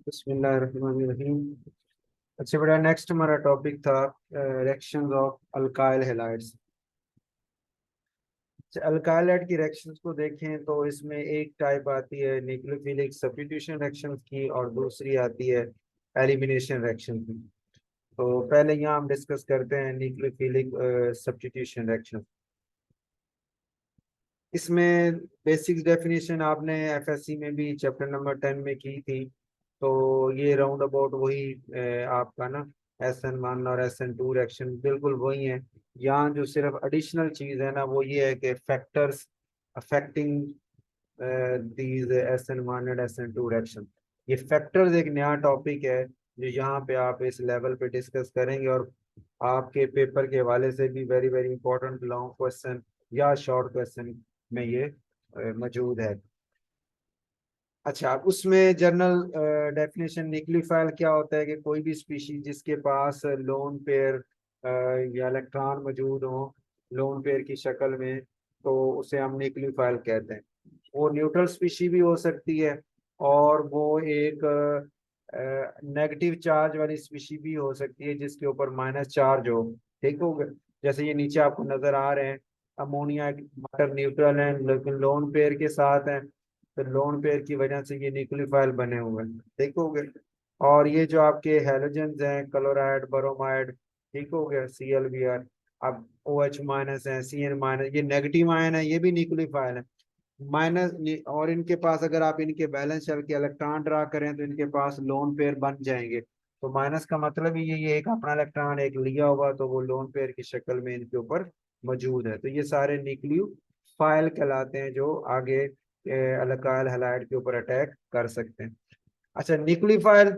बिस्मिल्लाहिर्रहमानिर्रहीम। अच्छा बेटा, नेक्स्ट हमारा टॉपिक था reactions of alkyl halides. Alkyl की रिएक्शंस को देखें तो इसमें एक टाइप आती है न्यूक्लियोफिलिक सब्स्टिट्यूशन रिएक्शंस की, और दूसरी आती है एलिमिनेशन रिएक्शन की। तो पहले यहाँ हम डिस्कस करते हैं न्यूक्लियोफिलिक सब्स्टिट्यूशन रिएक्शन। इसमें बेसिक डेफिनेशन आपने एफएससी में भी चैप्टर नंबर 10 में की थी। तो ये राउंड अबाउट वही आपका ना SN1 और SN2 रिएक्शन बिल्कुल वही है। यहाँ जो सिर्फ एडिशनल चीज है ना वो ये है कि factors affecting these SN1 and SN2 reaction. ये फैक्टर्स एक नया टॉपिक है जो यहाँ पे आप इस लेवल पे डिस्कस करेंगे, और आपके पेपर के हवाले से भी very very important long question या शॉर्ट क्वेश्चन में ये मौजूद है। अच्छा, अब उसमें जनरल डेफिनेशन न्यूक्लियोफाइल क्या होता है कि कोई भी स्पीशीज जिसके पास लोन पेयर या इलेक्ट्रॉन मौजूद हो लोन पेयर की शक्ल में, तो उसे हम न्यूक्लियोफाइल कहते हैं। वो न्यूट्रल स्पीशी भी हो सकती है, और वो एक नेगेटिव चार्ज वाली स्पीशी भी हो सकती है जिसके ऊपर माइनस चार्ज हो। ठीक हो गया। जैसे ये नीचे आपको नजर आ रहे हैं, अमोनिया वाटर न्यूट्रल है लेकिन लोन पेयर के साथ है, तो लोन पेयर की वजह से ये न्यूक्लियोफाइल बने हुए हैं। ठीक हो गए। और ये जो आपके हैलोजेंस हैं क्लोराइड ब्रोमाइड, ठीक हो गया, ClBr, अब OH माइनस है, Cn माइनस, ये नेगेटिव आयन है, ये भी न्यूक्लियोफाइल है। माइनस, और इनके पास अगर आप इनके बैलेंस शेल के इलेक्ट्रॉन ड्रा करें तो इनके पास लोन पेयर बन जाएंगे। तो माइनस का मतलब ही ये एक अपना इलेक्ट्रॉन एक लिया हुआ तो वो लोन पेयर की शक्ल में इनके ऊपर मौजूद है। तो ये सारे न्यूक्लियोफाइल कहलाते हैं जो आगे अल्काइल हैलाइड के ऊपर अटैक कर सकते हैं। अच्छा, न्यूक्लियोफाइल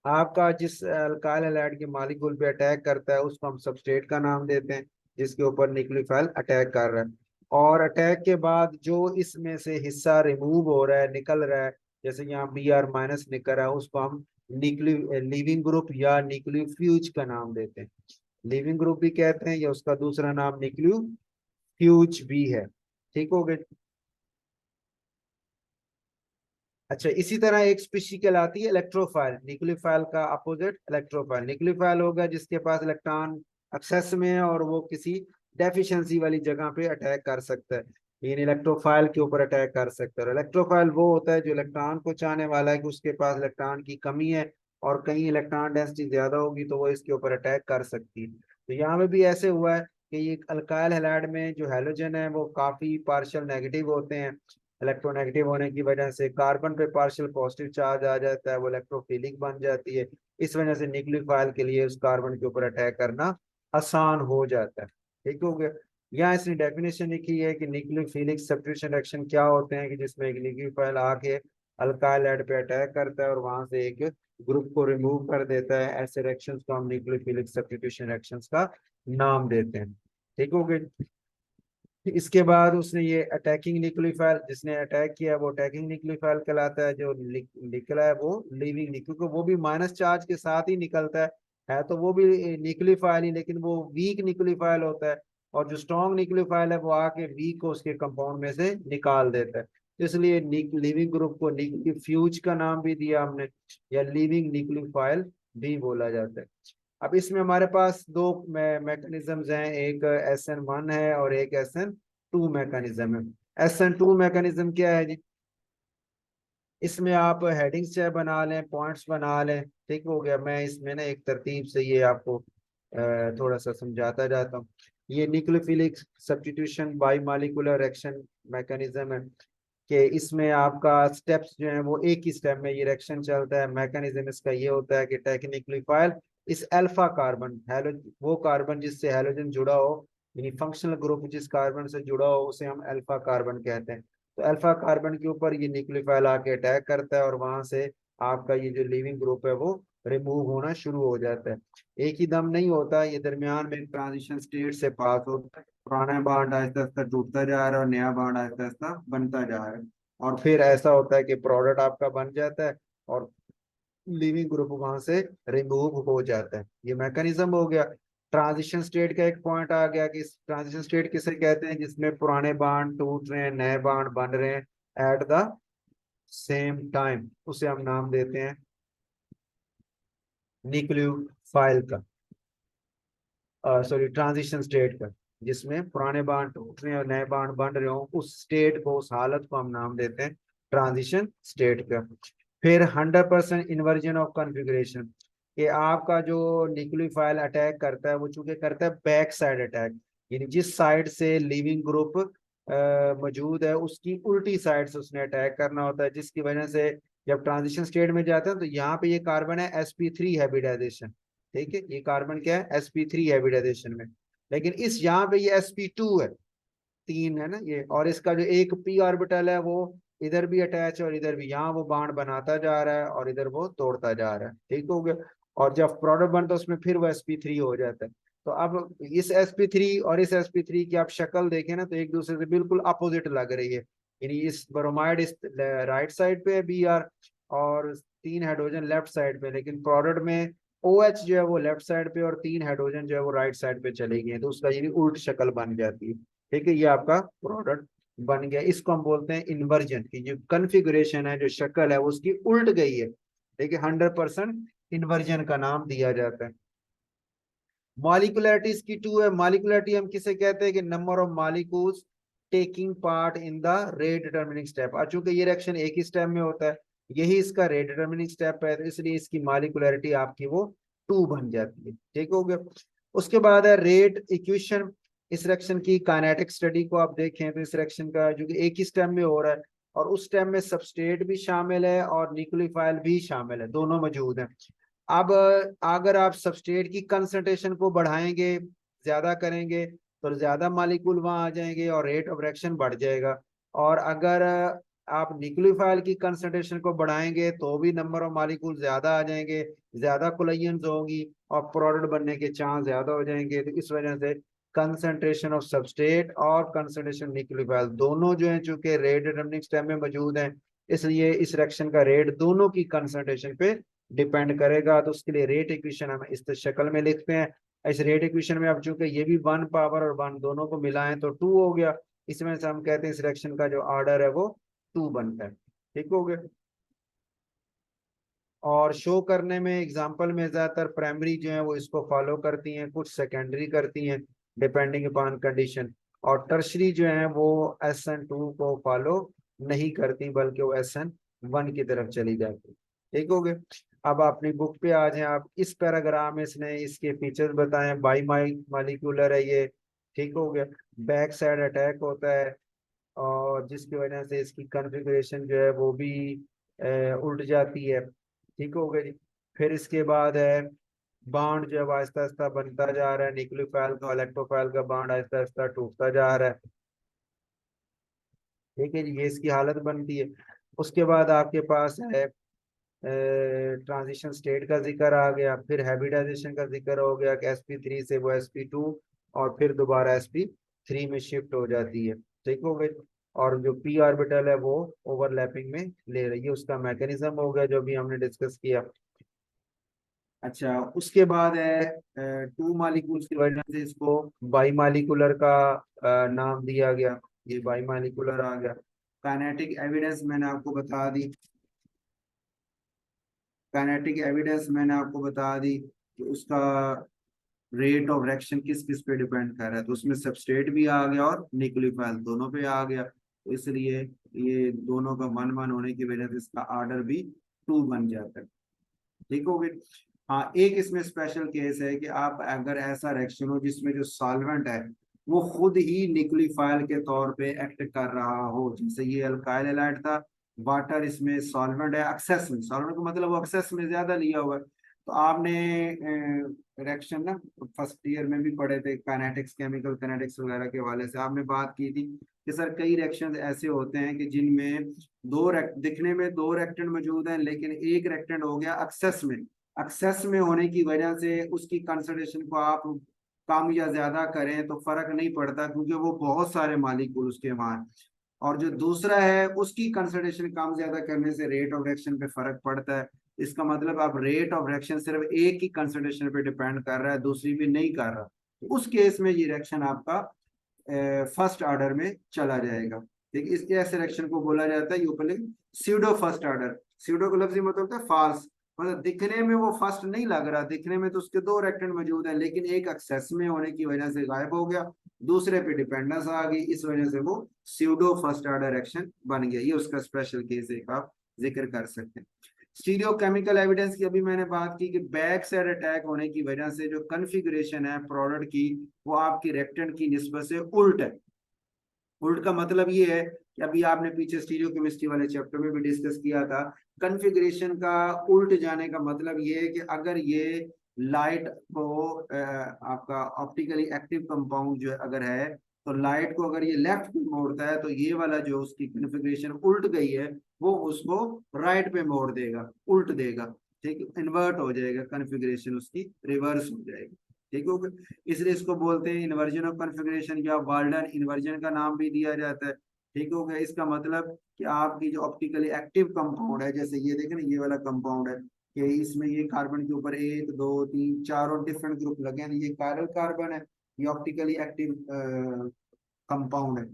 आपका जिस अल्काइल हैलाइड के मालिक्यूल पे अटैक करता है उसको हम सबस्ट्रेट का नाम देते हैं, जिसके ऊपर न्यूक्लियोफाइल अटैक कर रहा है। और अटैक के बाद जो इसमें से हिस्सा रिमूव हो रहा है, निकल रहा है, जैसे यहाँ Br- निकल रहा है, उसको हम न्यूक्लियो लीविंग ग्रुप या न्यूक्लियोफ्यूज का नाम देते हैं। लिविंग ग्रुप भी कहते हैं, या उसका दूसरा नाम न्यूक्लियोफ्यूज भी है। ठीक हो गए। अच्छा, इसी तरह एक स्पीशी कहलाती है इलेक्ट्रोफाइल। न्यूक्लियोफाइल का अपोजिट इलेक्ट्रोफाइल। न्यूक्लियोफाइल होगा जिसके पास इलेक्ट्रॉन एक्सेस में है और वो किसी डेफिशिएंसी वाली जगह पे अटैक कर सकता है, इन इलेक्ट्रोफाइल के ऊपर अटैक कर सकता है। और इलेक्ट्रोफाइल वो होता है जो इलेक्ट्रॉन को चाहने वाला है कि उसके पास इलेक्ट्रॉन की कमी है और कहीं इलेक्ट्रॉन डेंसिटी ज्यादा होगी तो वो इसके ऊपर अटैक कर सकती है। तो यहाँ में भी ऐसे हुआ है कि ये अल्काइल हैलाइड में जो हैलोजन है वो काफी पार्शियल नेगेटिव होते हैं। इलेक्ट्रोनेगेटिव होने की वजह से कार्बन पे पार्शियल पॉजिटिव चार्ज आ जाता है, वो इलेक्ट्रोफिलिक बन जाती है। इस वजह से न्यूक्लियोफाइल के लिए उस कार्बन के ऊपर अटैक करना आसान हो जाता है। ठीक हो गया। यहाँ इसने डेफिनेशन लिखी है कि न्यूक्लियोफिलिक सब्स्टिट्यूशन रिएक्शन क्या होते हैं, कि जिसमें एक न्यूक्लियोफाइल आके अल्काइल एड पे अटैक करता है और वहां से एक ग्रुप को रिमूव कर देता है। ऐसे रिएक्शंस को हम न्यूक्लियोफिलिक सब्स्टिट्यूशन रिएक्शंस का नाम देते हैं। ठीक हो गया। इसके बाद उसने ये अटैकिंग न्यूक्लियोफाइल, जिसने अटैक किया वो अटैकिंग न्यूक्लियोफाइल कहलाता है। जो निकला है वो लिविंग, क्योंकि वो भी माइनस चार्ज के साथ ही निकलता है तो वो भी न्यूक्लियोफाइल ही, लेकिन वो वीक न्यूक्लियोफाइल होता है। और जो स्ट्रॉन्ग न्यूक्लियोफाइल है वो आके वीक को उसके कंपाउंड में से निकाल देता है। तो इसलिए लिविंग ग्रुप को न्यूक्लियोफ्यूज का नाम भी दिया हमने, या लिविंग न्यूक्लियोफाइल भी बोला जाता है। अब इसमें हमारे पास दो मैकेनिज्म्स हैं, एक SN1 है और एक SN2 मैकेनिज्म है। SN2 मैकेनिज्म क्या है जी? इसमें आप हेडिंग्स चाहे बना लें, पॉइंट्स बना लें। ठीक हो गया। मैं इसमें ना एक तरतीब से ये आपको थोड़ा सा समझाता जाता हूँ। ये nucleophilic substitution by molecular reaction mechanism है, कि इसमें आपका स्टेप्स जो है वो एक ही स्टेप में ये रिएक्शन चलता है। मैकेनिज्म इसका ये होता है कि टेक्निकलीफाइल इस अल्फा कार्बन हेलो, वो कार्बन जिससे हेलोजन जुड़ा हो, यानी फंक्शनल ग्रुप जिस कार्बन से जुड़ा हो उसे हम अल्फा कार्बन कहते हैं। तो अल्फा कार्बन के ऊपर ये न्यूक्लियोफाइल आके अटैक करता है और वहां से आपका ये जो लिविंग ग्रुप है वो रिमूव होना शुरू हो जाता है। एक ही दम नहीं होता, ये दरमियान में ट्रांजिशन स्टेट से पास होता है। पुराना बांड आहिस्ता आहिस्ता टूटता जा रहा है और नया बांड आहिस्ता आहिस्ता बनता जा रहा है, और फिर ऐसा होता है कि प्रोडक्ट आपका बन जाता है और लिविंग ग्रुप वहां से रिमूव हो जाता है। ये मैकेनिज्म हो गया। ट्रांजिशन स्टेट का एक पॉइंट आ गया कि ट्रांजिशन स्टेट किसे कहते हैं, जिसमें पुराने बांड टूट रहे हैं, नए बांड बन रहे हैं एट द सेम टाइम, उसे हम नाम देते हैं न्यूक्लियोफाइल का, सॉरी ट्रांजिशन स्टेट का, जिसमें पुराने बांड टूट रहे हैं और नए बांड बन रहे हो, उस स्टेट को, उस हालत को हम नाम देते हैं ट्रांजिशन स्टेट का। फिर 100% इन्वर्जन ऑफ कॉन्फ़िगरेशन, कि आपका जो न्यूक्लियोफाइल अटैक करता है वो चूंकि करता है बैक साइड अटैक, यानी जिस साइड से लिविंग ग्रुप मौजूद है उसकी उल्टी साइड से उसने अटैक करना होता है, जिसकी वजह से जब ट्रांजिशन स्टेट में जाते हैं तो यहाँ पे ये कार्बन है sp3 हाइब्रिडाइजेशन, ठीक है, ये कार्बन क्या है sp3 हाइब्रिडाइजेशन में। लेकिन इस यहाँ पे ये sp2 है, तीन है ना ये, और इसका जो एक p ऑर्बिटल है वो इधर भी अटैच है और इधर भी, यहाँ वो बाण बनाता जा रहा है और इधर वो तोड़ता जा रहा है, ठीक हो गया। और जब प्रोडक्ट बनता है उसमें फिर वो sp3 हो जाता है। तो अब इस sp3 और इस sp3 की आप शक्ल देखें ना तो एक दूसरे से बिल्कुल अपोजिट लग रही है, यानी इस ब्रोमाइड इस राइट साइड पे है Br, और तीन हाइड्रोजन लेफ्ट साइड पे, लेकिन प्रोडक्ट में OH जो है वो लेफ्ट साइड पे और तीन हाइड्रोजन जो है वो राइट साइड पे चली गई है, तो उसका ये उल्ट शक्ल बन जाती है, ठीक है, ये आपका प्रोडक्ट बन गया। इसको हम बोलते हैं इन्वर्जन, की जो कन्फिगुरेशन है, जो शक्ल है वो उसकी उल्ट गई है, ठीक है, 100% इन्वर्जन का नाम दिया जाता है। मॉलिकुलरिटी इसकी 2 है। मॉलिकुलरिटी हम किसे कहते हैं कि number of molecules taking part in the rate determining step, और चूंकि ये रिएक्शन एक ही स्टेप में होता है, यही इसका रेट डिटरमिनिंग स्टेप है, तो इसलिए इसकी मॉलिकुलरिटी आपकी वो 2 बन जाती है, ठीक हो गया। उसके बाद है रेट इक्वेशन। इस रिएक्शन की काइनेटिक स्टडी को आप देखें तो इस रिएक्शन का जो कि एक ही स्टेप में हो रहा है और उस स्टेप में सबस्ट्रेट भी शामिल है और न्यूक्लियोफाइल भी शामिल है, दोनों मौजूद हैं। अब अगर आप सबस्ट्रेट की कंसंट्रेशन को बढ़ाएंगे, ज्यादा करेंगे, तो ज्यादा मालिक्यूल वहां आ जाएंगे और रेट ऑफ रिएक्शन बढ़ जाएगा। और अगर आप न्यूक्लियोफाइल की कंसंट्रेशन को बढ़ाएंगे तो भी नंबर ऑफ मालिक्यूल ज्यादा आ जाएंगे, ज्यादा कोलिजन्स होंगी और प्रोडक्ट बनने के चांस ज्यादा हो जाएंगे। तो इस वजह से कंसंट्रेशन ऑफ सबस्ट्रेट और कंसंट्रेशन न्यूक्लियोफाइल दोनों जो है चूंकि रेट डिटरमिनिंग स्टेप में मौजूद हैं, इसलिए इस रिएक्शन का रेट दोनों की कंसंट्रेशन पे डिपेंड करेगा। तो उसके लिए रेट इक्वेशन हम इस शक्ल में लिखते हैं। इस रेट इक्वेशन में अब चूंकि ये भी 1 पावर और 1 दोनों को मिलाएं तो 2 हो गया, इसमें से हम कहते हैं इस रिएक्शन का जो ऑर्डर है वो 2 बनता है, ठीक हो गया। और शो करने में एग्जांपल में ज्यादातर प्राइमरी जो है वो इसको फॉलो करती हैं, कुछ सेकेंडरी करती हैं डिपेंडिंग अपॉन कंडीशन, और टर्शरी जो है वो SN2 को फॉलो नहीं करती बल्कि वो SN1 की तरफ चली जाती, ठीक हो गया। अब अपनी बुक पे आ जाए आप, इस पैराग्राफ में इसने इसके फीचर्स बताए, बाई मालिक्यूलर है ये, ठीक हो गया, बैक साइड अटैक होता है और जिसकी वजह से इसकी कॉन्फ़िगरेशन जो है वो भी उल्ट जाती है, ठीक हो गई जी। फिर इसके बाद है बॉन्ड जो है वो आहिस्ता आहिस्ता बनता जा रहा है, न्यूक्लियोफाइल का इलेक्ट्रोफाइल का बॉन्ड आहिस्ता आहिस्ता टूटता जा रहा है, ठीक है जी, ये इसकी हालत बनती है। उसके बाद आपके पास है ट्रांजिशन स्टेट का जिक्र आ गया, फिर हाइब्रिडाइजेशन का जिक्र हो गया कि sp3 से वो sp2 और फिर दोबारा sp3 में शिफ्ट हो जाती है, ठीक हो गई। और जो p ऑर्बिटल है वो ओवरलैपिंग में ले रही है, उसका मैकेनिज्म हो गया जो भी हमने डिस्कस किया। अच्छा, उसके बाद है 2 मालिक्यूल्स की वजह से इसको बाई मालिकुलर का नाम दिया गया, ये बाई मालिकुलर आ गया। काइनेटिक एविडेंस मैंने आपको बता दी, काइनेटिक एविडेंस मैंने आपको बता दी कि उसका रेट ऑफ रिएक्शन किस किस पे डिपेंड कर रहा है, तो उसमें सबस्ट्रेट भी आ गया और न्यूक्लियोफाइल दोनों पे आ गया, तो इसलिए ये दोनों का 1 1 होने की वजह से इसका ऑर्डर भी 2 बन जाता है, ठीक हो गई। हाँ, एक इसमें स्पेशल केस है कि आप अगर ऐसा रिएक्शन हो जिसमें जो सॉल्वेंट है वो खुद ही न्यूक्लियोफाइल के तौर पे एक्ट कर रहा हो, जैसे ये अल्काइल हैलाइड था, वाटर इसमें सॉल्वेंट है एक्सेस में, सॉल्वेंट का मतलब वो एक्सेस में ज्यादा लिया हुआ है। तो आपने रिएक्शन ना फर्स्ट ईयर में भी पढ़े थे, काइनेटिक्स, केमिकल काइनेटिक्स वगैरह के हवाले से आपने बात की थी कि सर कई रिएक्शन ऐसे होते हैं कि जिनमें दिखने में दो रिएक्टेंट मौजूद हैं लेकिन एक रिएक्टेंट हो गया एक्सेस में, एक्सेस में होने की वजह से उसकी कंसंट्रेशन को आप कम या ज्यादा करें तो फर्क नहीं पड़ता क्योंकि वो बहुत सारे मालिक्यूल उसके वहां हैं। और जो दूसरा है उसकी कंसंट्रेशन कम ज्यादा करने से रेट ऑफ रिएक्शन पे फर्क पड़ता है। इसका मतलब आप रेट ऑफ रिएक्शन सिर्फ एक ही कंसंट्रेशन पे डिपेंड कर रहा है, दूसरी पे नहीं कर रहा, तो उस केस में ये रिएक्शन आपका फर्स्ट ऑर्डर में चला जाएगा, ठीक, इस ऐसे रिएक्शन को बोला जाता है Euclid pseudo first order. Pseudo का लफ्जी मतलब होता है फाल्स, मतलब दिखने में वो फर्स्ट नहीं लग रहा, दिखने में तो उसके दो रिएक्टेंट मौजूद है, लेकिन एक एक्सेस में होने की वजह से गायब हो गया, दूसरे पे डिपेंडेंस आ गई, इस वजह से वो स्यूडो फर्स्ट ऑर्डर रिएक्शन बन गया। ये उसका स्पेशल केस एक आप जिक्र कर सकते हैं। स्टीरियो केमिकल एविडेंस की अभी मैंने बात की कि बैक साइड अटैक होने की वजह से जो कन्फिगरेशन है प्रोडक्ट की वो आपकी रिएक्टेंट की निस्बत से उल्ट है। उल्ट का मतलब ये है कि अभी आपने पीछे स्टीरियो केमिस्ट्री वाले चैप्टर में भी डिस्कस किया था, कन्फिग्रेशन का उल्ट जाने का मतलब ये है कि अगर ये लाइट को आपका ऑप्टिकली एक्टिव कंपाउंड जो अगर है, तो लाइट को अगर ये लेफ्ट पे मोड़ता है तो ये वाला जो उसकी कन्फिग्रेशन उल्ट गई है वो उसको राइट पे मोड़ देगा, उल्ट देगा, ठीक, इन्वर्ट हो जाएगा, कन्फिग्रेशन उसकी रिवर्स हो जाएगी। ठीक हो गया, इसलिए इसको बोलते हैं इन्वर्जन ऑफ कॉन्फ़िगरेशन, या वाल्डन इन्वर्जन का नाम भी दिया जाता है। ठीक हो गया, इसका मतलब कि आपकी जो ऑप्टिकली एक्टिव कंपाउंड है, जैसे ये देखें ना, ये वाला कंपाउंड है कि इसमें ये कार्बन के ऊपर एक दो तीन चारों डिफरेंट ग्रुप लगे हैं, ये कायरल कार्बन है, ये ऑप्टिकली एक्टिव कंपाउंड है।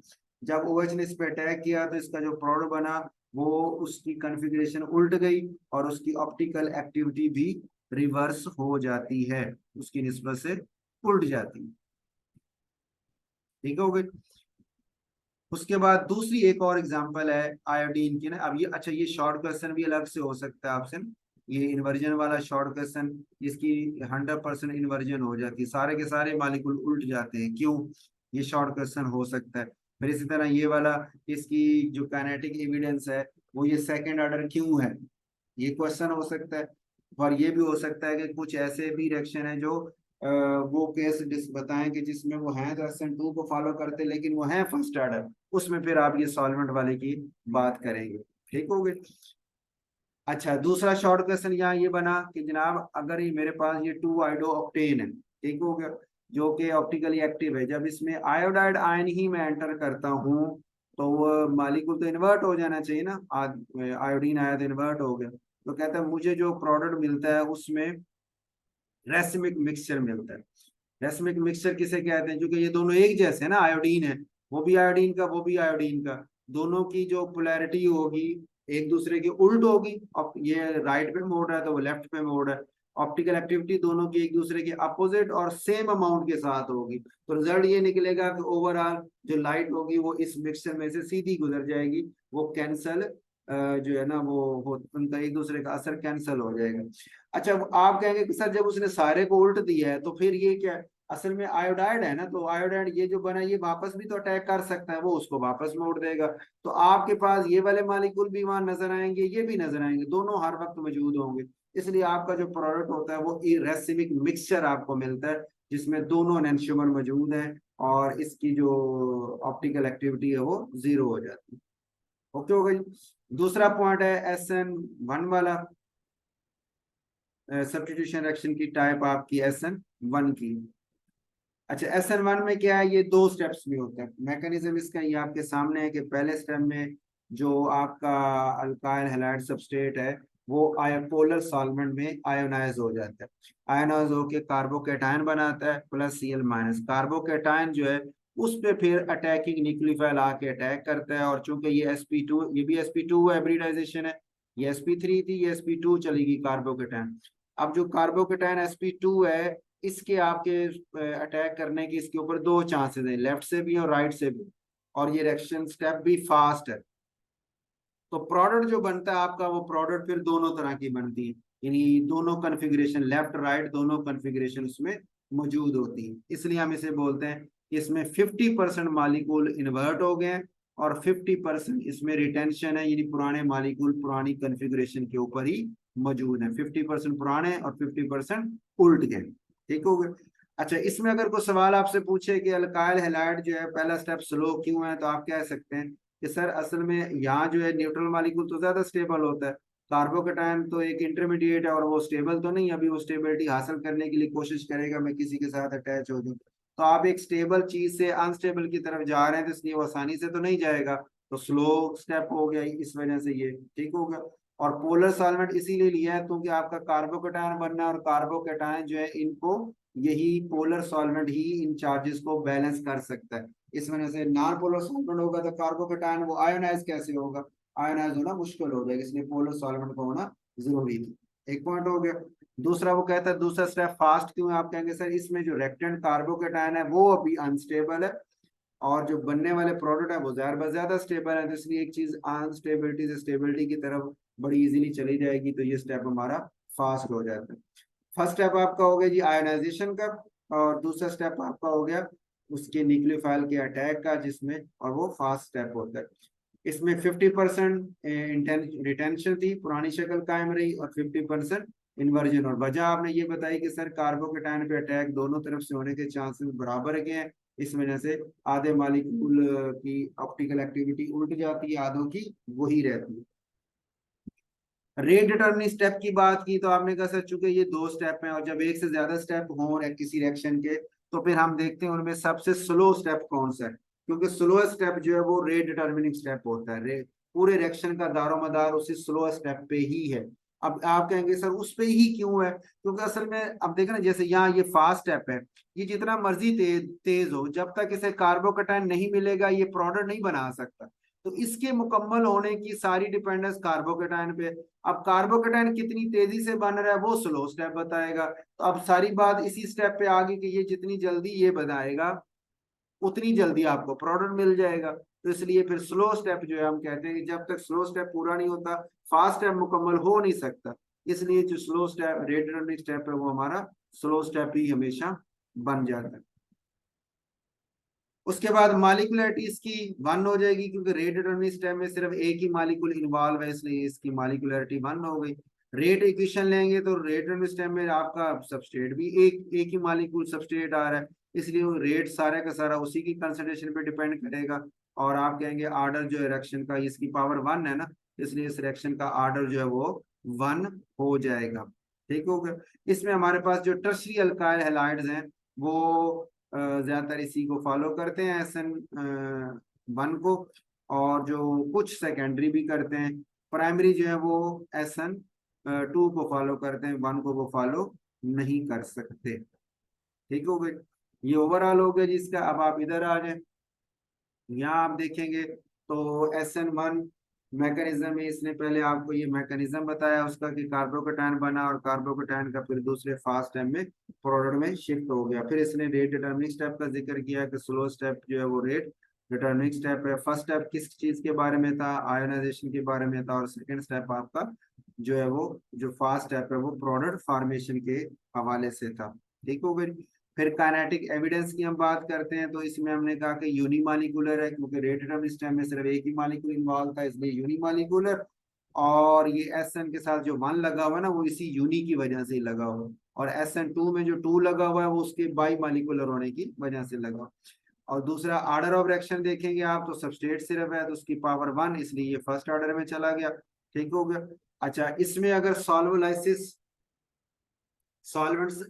जब OH ने इस पे अटैक किया तो इसका जो प्रोडक्ट बना वो उसकी कॉन्फ़िगरेशन उल्ट गई और उसकी ऑप्टिकल एक्टिविटी भी रिवर्स हो जाती है, उसकी निस्बत से उल्ट जाती है। ठीक हो गई। उसके बाद दूसरी एक और एग्जांपल है आयोडीन की ना। अब ये अच्छा, ये शॉर्ट क्वेश्चन भी अलग से हो सकता है आपसे, ये इन्वर्जन वाला शॉर्ट क्वेश्चन, जिसकी 100% इन्वर्जन हो जाती है, सारे के सारे मालिक्यूल उल्ट जाते हैं, क्यों, ये शॉर्ट क्वेश्चन हो सकता है। फिर इसी तरह ये वाला, इसकी जो काइनेटिक एविडेंस है वो ये सेकेंड ऑर्डर क्यों है, ये क्वेश्चन हो सकता है। और ये भी हो सकता है कि कुछ ऐसे भी रिएक्शन है जो वो केस बताएं कि जिसमें वो हैं तो SN2 को फॉलो करते लेकिन वो हैं फर्स्ट ऑर्डर, उसमें फिर आप ये सॉल्वेंट वाले की बात करेंगे। ठीक हो गए। अच्छा, दूसरा शॉर्ट क्वेश्चन यहाँ ये बना कि जनाब अगर ये मेरे पास ये 2 आयोडो ऑक्टेन है, ठीक हो गया, जो कि ऑप्टिकली एक्टिव है, जब इसमें आयोडाइड आयन ही मैं एंटर करता हूँ तो वो मालिक्यूल तो इन्वर्ट हो जाना चाहिए ना, आयोडीन आया तो इन्वर्ट हो गया, तो कहता है मुझे जो प्रोडक्ट मिलता है उसमें रेसिमिक मिक्सचर मिलता है। रेसिमिक मिक्सचर किसे कहते हैं, क्योंकि ये दोनों एक जैसे हैं ना, आयोडीन है, वो भी आयोडीन का वो भी आयोडीन का, दोनों की जो पोलैरिटी होगी एक दूसरे की उल्ट होगी, अब ये राइट पे मोड़ रहा है तो वो लेफ्ट पे मोड़ रहा है, ऑप्टिकल एक्टिविटी दोनों की एक दूसरे के अपोजिट और सेम अमाउंट के साथ होगी, तो रिजल्ट ये निकलेगा कि ओवरऑल जो लाइट होगी वो इस मिक्सचर में से सीधी गुजर जाएगी, वो कैंसल जो है ना वो उनका एक दूसरे का असर कैंसल हो जाएगा। अच्छा, आप कहेंगे कि सर जब उसने सारे को उल्ट दिया है तो फिर ये क्या है, असल में आयोडाइड है ना, तो आयोडाइड ये जो बना ये वापस भी तो अटैक कर सकता है, वो उसको वापस मोड़ देगा, तो आपके पास ये वाले मालिक्यूल भी वहां नजर आएंगे, ये भी नजर आएंगे, दोनों हर वक्त मौजूद होंगे, इसलिए आपका जो प्रोडक्ट होता है वो रेसिमिक मिक्सचर आपको मिलता है जिसमें दोनों एनेंटियोमर मौजूद हैं और इसकी जो ऑप्टिकल एक्टिविटी है वो जीरो हो जाती है। ओके हो गई। दूसरा पॉइंट है SN1 वाला, सब्स्टिट्यूशन रिएक्शन की टाइप आपकी SN1 की। अच्छा, SN1 में क्या है, ये 2 स्टेप्स में होता है, मैकेनिज्म इसका ये आपके सामने है कि पहले स्टेप में जो आपका अल्काइल हैलाइड सबस्ट्रेट है वो पोलर सॉल्वेंट में आयोनाइज हो जाता है, आयोनाइज होके कार्बोकेटायन बनाता है +Cl-, कार्बोकेटायन जो है उस पे फिर अटैकिंग न्यूक्लियोफाइल आके अटैक करता है, और चूंकि ये sp2, ये भी sp2 हाइब्रिडाइजेशन है, ये sp3 थी, ये sp2 चलेगी कार्बोकेटायन। अब जो कार्बोकेटायन sp2 है इसके आपके अटैक करने की इसके ऊपर 2 चांसेस हैं, लेफ्ट से भी और राइट से भी, और ये रिएक्शन स्टेप भी फास्ट है, तो प्रोडक्ट जो बनता है आपका वो प्रोडक्ट फिर दोनों तरह की बनती है, यानी दोनों कन्फिग्रेशन लेफ्ट राइट दोनों कन्फिग्रेशन उसमें मौजूद होती है, इसलिए हम इसे बोलते हैं इसमें 50% मालिक्यूल इन्वर्ट हो गए और 50% इसमें रिटेंशन है, यानी पुराने मालिक्यूल पुरानी कन्फिग्रेशन के ऊपर ही मौजूद है, 50% पुराने और 50% उल्ट गए। ठीक हो गए। अच्छा, इसमें अगर कोई सवाल आपसे पूछे कि अल्काइल हैलाइड जो है पहला स्टेप स्लो क्यों है, तो आप कह सकते हैं कि सर असल में यहाँ जो है न्यूट्रल मालिक्यूल तो ज्यादा स्टेबल होता है, कार्बोकेटायन तो एक इंटरमीडिएट है और वो स्टेबल तो नहीं, अभी वो स्टेबिलिटी हासिल करने के लिए कोशिश करेगा मैं किसी के साथ अटैच हो जाऊं, तो आप एक स्टेबल चीज से अनस्टेबल की तरफ जा रहे हैं तो इसलिए वो आसानी से तो नहीं जाएगा, तो स्लो स्टेप हो गया इस वजह से ये ठीक हो गया। और पोलर सॉल्वेंट इसीलिए लिया है क्योंकि आपका कार्बोकेटायन बनना है और कार्बोकेटायन जो है इनको यही पोलर सॉल्वेंट ही इन चार्जेस को बैलेंस कर सकता है, इस वजह से नॉन पोलर सॉल्वेंट होगा तो कार्बोकेटायन वो आयोनाइज कैसे होगा, आयोनाइज होना मुश्किल हो जाएगा, इसलिए पोलर सॉल्वेंट का होना जरूरी है। एक पॉइंट हो गया। दूसरा वो कहता है दूसरा स्टेप फास्ट क्यों है, आप कहेंगे सर इसमें जो रेक्टेंट कार्बोकेटायन है वो अभी अनस्टेबल है और जो बनने वाले प्रोडक्ट है वो ज्यादा स्टेबल है, तो इसलिए एक चीज अनस्टेबिलिटी से स्टेबिलिटी की तरफ बड़ी इजीली चली जाएगी, तो ये स्टेप हमारा फास्ट हो जाता है। फर्स्ट स्टेप आपका हो गया जी आयोनाइजेशन का, और दूसरा स्टेप आपका हो गया उसके न्यूक्लियोफाइल के अटैक का, जिसमें और वो फास्ट स्टेप होता है। इसमें 50% रिटेंशन थी, पुरानी शक्ल कायम रही, और 50% इन्वर्जन। और वजह आपने ये बताई कि सर कार्बोकेटायन पे अटैक दोनों तरफ से होने के चांसेस बराबर के हैं, इस वजह से आधे मालिक्यूल की ऑप्टिकल एक्टिविटी उल्ट जाती है, आधों की वही रहती है। रेट डिटर्मिनिंग स्टेप की बात की तो आपने कहा सर चूंकि ये दो स्टेप हैं और जब एक से ज्यादा स्टेप हो किसी रिएक्शन के, तो फिर हम देखते हैं उनमें सबसे स्लो स्टेप कौन सा है, क्योंकि स्लो स्टेप जो है वो रेट डिटर्मिनिंग स्टेप होता है। पूरे रिएक्शन का दारोमदार उसी स्लो स्टेप पे ही है। अब आप कहेंगे सर उस पे ही क्यों है, क्योंकि असल में अब देखें ना, जैसे यहाँ ये फास्ट स्टेप है, ये जितना मर्जी तेज हो, जब तक इसे कार्बोकेटायन नहीं मिलेगा ये प्रोडक्ट नहीं बना सकता। तो इसके मुकम्मल होने की सारी डिपेंडेंस कार्बोकेटायन पे। अब कार्बोकेटायन कितनी तेजी से बन रहा है वो स्लो स्टेप बताएगा, तो अब सारी बात इसी स्टेप पे आ गई कि ये जितनी जल्दी ये बताएगा उतनी जल्दी आपको प्रोडक्ट मिल जाएगा। तो इसलिए फिर स्लो स्टेप जो है हम कहते हैं कि जब तक स्लो स्टेप पूरा नहीं होता फास्ट स्टेप मुकम्मल हो नहीं सकता, इसलिए जो slow step rate determining step है वो हमारा स्लो स्टेप ही हमेशा बन जाता है। उसके बाद मालिकुलरिटी इसकी 1 हो जाएगी, क्योंकि रेट डिटरमिनिंग स्टेप में सिर्फ एक ही मालिक्यूल इन्वॉल्व है, इसलिए इसकी मालिकुलरिटी 1 हो गई। रेट इक्वेशन लेंगे तो रेट डिटरमिनिंग स्टेप में आपका सबस्ट्रेट भी एक ही मालिक्यूल सबस्ट्रेट आ रहा है, इसलिए वो रेट सारा का सारा उसी की कंसंट्रेशन पे डिपेंड करेगा। और आप कहेंगे आर्डर जो है रिएक्शन का, इसकी पावर 1 है ना, इसलिए इस रिएक्शन का आर्डर जो है वो 1 हो जाएगा। ठीक हो गया। इसमें हमारे पास जो टर्शरी अल्काइल हैलाइड्स हैं वो ज्यादातर इसी को फॉलो करते हैं, SN1 को, और जो कुछ सेकेंडरी भी करते हैं। प्राइमरी जो है वो SN2 को फॉलो करते हैं, 1 को वो फॉलो नहीं कर सकते। ठीक हो गए, ये ओवरऑल हो गया जिसका। अब आप इधर आ जाए, यहाँ आप देखेंगे तो SN1 मैकेनिज्म में इसने पहले आपको ये मैकेनिज्म बताया उसका कि कार्बोकेटायन बना और कार्बोकेटायन का फिर दूसरे फास्ट टाइम में प्रोडक्ट में शिफ्ट हो गया। फिर इसने रेट डिटर्मिनिंग स्टेप का जिक्र किया कि स्लो स्टेप जो है वो रेट डिटर्मिनिंग स्टेप है। फर्स्ट स्टेप किस चीज के बारे में था, आयोनाइजेशन के बारे में था, और सेकेंड स्टेप आपका जो है वो जो फास्ट स्टेप है वो प्रोडक्ट फॉर्मेशन के हवाले से था। ठीक हो गई। फिर काइनेटिक एविडेंस की हम बात करते हैं तो इसमें हमने कहा कि यूनिमालिकुलर है, क्योंकि रेट डिटर्मिनिंग स्टेप में सिर्फ एक ही मालिक्यूल इन्वॉल्व था, इसलिए यूनिमालिकुलर। और ये SN के साथ जो 1 लगा हुआ है ना वो इसी यूनि की वजह से ही लगा हुआ है, और SN2 में जो 2 लगा हुआ है वो उसके बाई मालिकुलर होने की वजह से लगा। और दूसरा आर्डर ऑफ रिएक्शन देखेंगे आप तो सबस्ट्रेट सिर्फ है तो उसकी पावर 1, इसलिए ये फर्स्ट ऑर्डर में चला गया। ठीक हो गया। अच्छा, इसमें अगर सॉल्वोलाइसिस सॉल्वेंट्स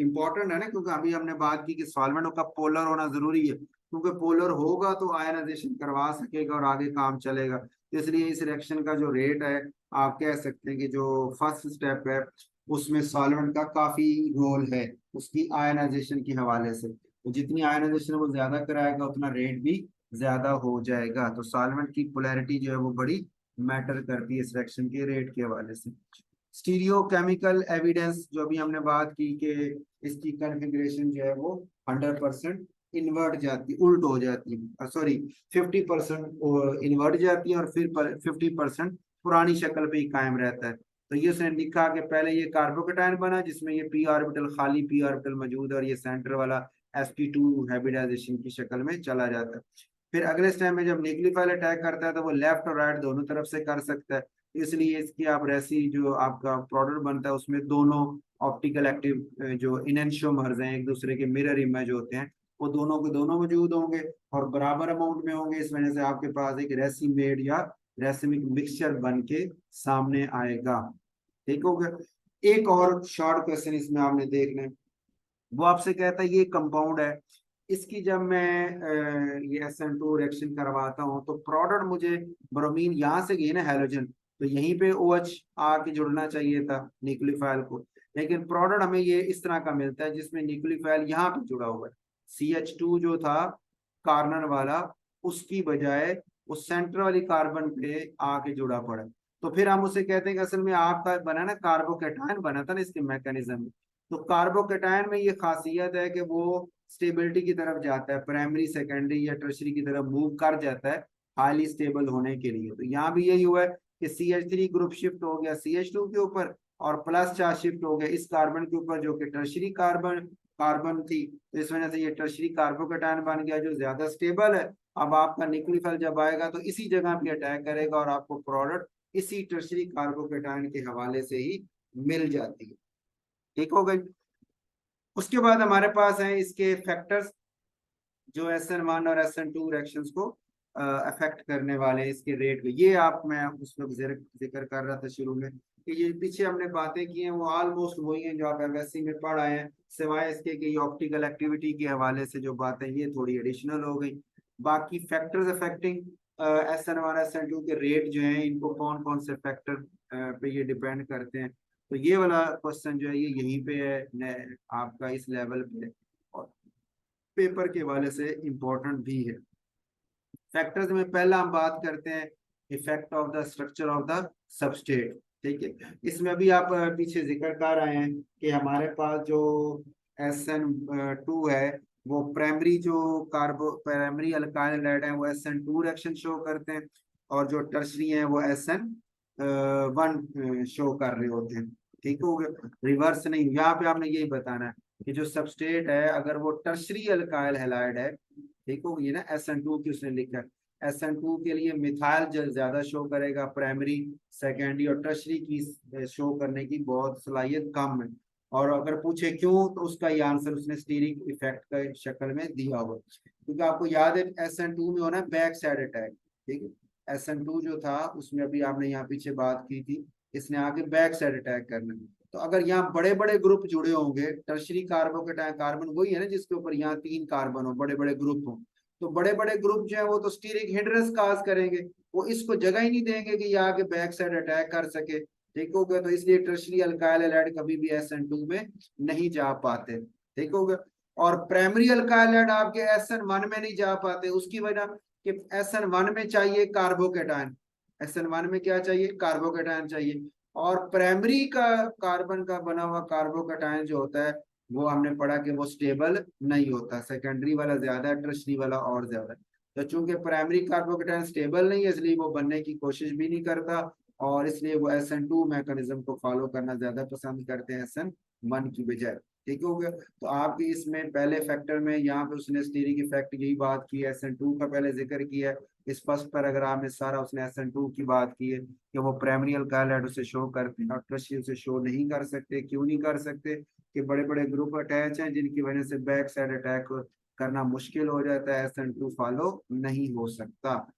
इंपॉर्टेंट है ना, क्योंकि अभी हमने बात की कि सॉल्वेंट का पोलर होना जरूरी है, क्योंकि पोलर होगा तो आयनाइजेशन करवा सकेगा और आगे काम चलेगा। तो इसलिए इस रिएक्शन का जो रेट है आप कह सकते हैं कि जो फर्स्ट स्टेप है उसमें सॉल्वेंट का काफी रोल है उसकी आयनाइजेशन के हवाले से, तो जितनी आयनाइजेशन वो ज्यादा कराएगा उतना रेट भी ज्यादा हो जाएगा। तो सॉल्वेंट की पोलैरिटी जो है वो बड़ी मैटर करती है इस रिएक्शन के रेट के हवाले से। स्टीरियो केमिकल एविडेंस जो भी हमने बात की कि इसकी कॉन्फ़िगरेशन जो है वो 100% इन्वर्ट जाती उल्ट हो जाती है, सॉरी 50% इन्वर्ट जाती है और फिर 50% पुरानी शक्ल पे ही कायम रहता है। तो ये उसने लिखा कि पहले ये कार्बोकेटायन बना जिसमें ये p ऑर्बिटल खाली p ऑर्बिटल मौजूद है और ये सेंटर वाला sp2 हाइब्रिडाइजेशन की शक्ल में चला जाता है। फिर अगले स्टेप में जब न्यूक्लियोफाइल अटैक करता है तो वो लेफ्ट और राइट दोनों तरफ से कर सकता है, इसलिए इसकी आप रेसी जो आपका प्रोडक्ट बनता है उसमें दोनों ऑप्टिकल एक्टिव जो इनेंशियोमर्स हैं एक दूसरे के मिरर इमेज होते हैं वो दोनों के दोनों मौजूद होंगे और बराबर अमाउंट में होंगे, इस वजह से आपके पास एक रेसीमेड या रेसिमिक मिक्सचर बन के सामने आएगा। ठीक हो गया। एक और शॉर्ट क्वेश्चन इसमें आपने देखना है, वो आपसे कहता है ये कंपाउंड है, इसकी जब मैं ये SN2 रिएक्शन करवाता हूँ तो प्रोडक्ट मुझे ब्रोमीन यहाँ से गई ना हैलोजन, तो यहीं पे OH आके जुड़ना चाहिए था न्यूक्लियोफाइल को, लेकिन प्रोडक्ट हमें ये इस तरह का मिलता है जिसमें न्यूक्लियोफाइल यहाँ पे जुड़ा हुआ है। CH2 जो था कॉर्नर वाला उसकी बजाय उस सेंटर वाली कार्बन पे आके जुड़ा पड़ा है। तो फिर हम उसे कहते हैं कि असल में आपका बना ना कार्बोकेटायन बना था ना इसके मैकेनिज्म में। तो कार्बोकेटायन में ये खासियत है कि वो स्टेबिलिटी की तरफ जाता है, प्राइमरी सेकेंडरी या टर्शरी की तरफ मूव कर जाता है हाईली स्टेबल होने के लिए। तो यहाँ भी यही हुआ है कि CH3 ग्रुप शिफ्ट हो गया CH2 के ऊपर और प्लस चार्ज शिफ्ट हो गया इस कार्बन के ऊपर जो कि टर्शरी कार्बन कार्बन थी। तो इस वजह से ये टर्शरी कार्बोकेटायन बन गया जो ज्यादा स्टेबल है। अब आपका न्यूक्लियोफाइल जब आएगा तो इसी जगह पे अटैक करेगा और आपको प्रोडक्ट इसी टर्शरी कार्बोकेटायन के हवाले से ही मिल जाती है। ठीक हो गई। उसके बाद हमारे पास है इसके फैक्टर्स जो SN1 और SN2 रिएक्शंस को अफेक्ट करने वाले हैं इसके रेट में। ये आप मैं उस वक्त जिक्र कर रहा था शुरू में कि ये पीछे हमने बातें की हैं वो ऑलमोस्ट वही हैं जो आप MSc में पढ़ आए हैं, सिवाय इसके कि ऑप्टिकल एक्टिविटी के हवाले से जो बातें ये थोड़ी एडिशनल हो गई। बाकी फैक्टर्स अफेक्टिंग SN1 SN2 के रेट जो हैं इनको कौन कौन से फैक्टर पे ये डिपेंड करते हैं। तो ये वाला क्वेश्चन जो है ये यहीं पे है आपका इस लेवल पे और पेपर के हवाले से इम्पोर्टेंट भी है। फैक्टर्स में पहला हम बात करते हैं effect of the structure of the substrate. ठीक है, इसमें अभी आप पीछे जिक्र कर रहे हैं कि हमारे पास जो SN2 है वो प्राइमरी अल्काइल हाइड्राइड है वो SN2 रिएक्शन शो करते हैं और जो टर्शरी है वो SN1 शो कर रहे होते हैं। ठीक हो गया, रिवर्स नहीं। यहाँ पे आपने यही बताना है कि जो सबस्ट्रेट है अगर वो टर्शरी अल्काइल हैलाइड है, ठीक हो गई ना, SN2 की उसने लिखा है SN2 के लिए मिथाइल ज्यादा शो करेगा, प्राइमरी सेकेंडरी और टर्शरी की शो करने की बहुत सलाहियत कम है। और अगर पूछे क्यों तो उसका ये आंसर उसने स्टीरिक इफेक्ट का शक्ल में दिया हुआ, क्योंकि आपको याद है SN2 में होना बैक साइड अटैक। ठीक है, SN2 जो था उसमें अभी आपने यहाँ पीछे बात की थी, इसने आगे बैक साइड अटैक करना। तो अगर यहाँ बड़े बड़े ग्रुप जुड़े होंगे, टर्शरी कार्बोकेटायन कार्बन वही है ना जिसके ऊपर यहाँ 3 कार्बन हो, बड़े बड़े ग्रुप हो, तो बड़े बड़े ग्रुप जो है वो तो स्टीरिक हिंड्रेंस काज करेंगे, वो इसको जगह ही नहीं देंगे कि ये आगे बैक साइड अटैक कर सके। ठीक हो गया, तो इसलिए टर्शरी अल्काइल हैलाइड कभी भी SN2 में नहीं जा पाते। ठीक हो गया, और प्राइमरी अल्काइल हैलाइड आपके SN1 में नहीं जा पाते, उसकी वजह कि SN1 में चाहिए कार्बोकेटायन, SN1 में क्या चाहिए, कार्बोकेटायन चाहिए। और प्राइमरी का कार्बन का बना हुआ कार्बोकेटायन जो होता है वो हमने पढ़ा कि वो स्टेबल नहीं होता, सेकेंडरी वाला ज्यादा है, टर्शरी वाला और ज्यादा है। तो चूंकि प्राइमरी कार्बोकेटायन स्टेबल नहीं है इसलिए वो बनने की कोशिश भी नहीं करता और इसलिए वो SN2 मैकेनिज्म को फॉलो करना ज्यादा पसंद करते हैं SN1 की बजाय। ठीक हो गया, तो आपकी इसमें पहले फैक्टर में यहाँ पे उसने स्टीरिक इफेक्ट यही बात की है, SN2 का पहले जिक्र किया है, इस फर्स्ट पैराग्राफ में सारा उसने SN2 की बात की है कि वो प्राइमरी अल्काइल हाइड्राइड उसे शो करते हैं और टर्शरी उसे शो नहीं कर सकते। क्यों नहीं कर सकते, कि बड़े बड़े ग्रुप अटैच हैं जिनकी वजह से बैक साइड अटैक करना मुश्किल हो जाता है, SN2 फॉलो नहीं हो सकता।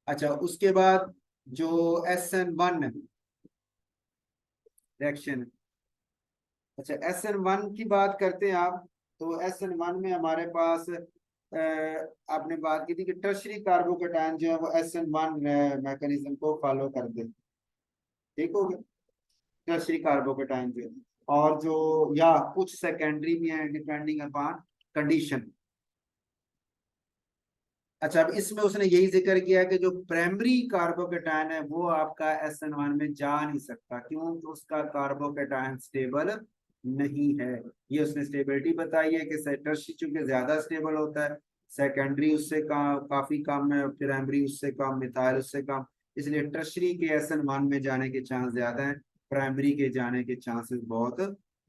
अच्छा, उसके बाद जो SN1 रिएक्शन, अच्छा SN1 की बात करते हैं आप, तो SN1 में हमारे पास आपने बात की थी कि टर्शरी कार्बोकेटायन जो है वो SN1 मैकेनिज्म को फॉलो करते हैं। ठीक हो गया, टर्शरी कार्बोकेटायन जो है, और जो या कुछ सेकेंडरी भी है डिपेंडिंग अपॉन कंडीशन। अच्छा, अब इसमें उसने यही जिक्र किया कि जो प्राइमरी कार्बोकेटायन है वो आपका SN1 में जा नहीं सकता, क्यों, तो उसका कार्बोकेटायन स्टेबल नहीं है। ये उसने स्टेबिलिटी बताई है कि टर्शरी चूंकि ज्यादा स्टेबल होता है, सेकेंडरी उससे काफी कम है, प्राइमरी उससे कम, मिथाइल उससे कम, इसलिए टर्शरी के SN1 में जाने के चांस ज्यादा है, प्राइमरी के जाने के चांसेस बहुत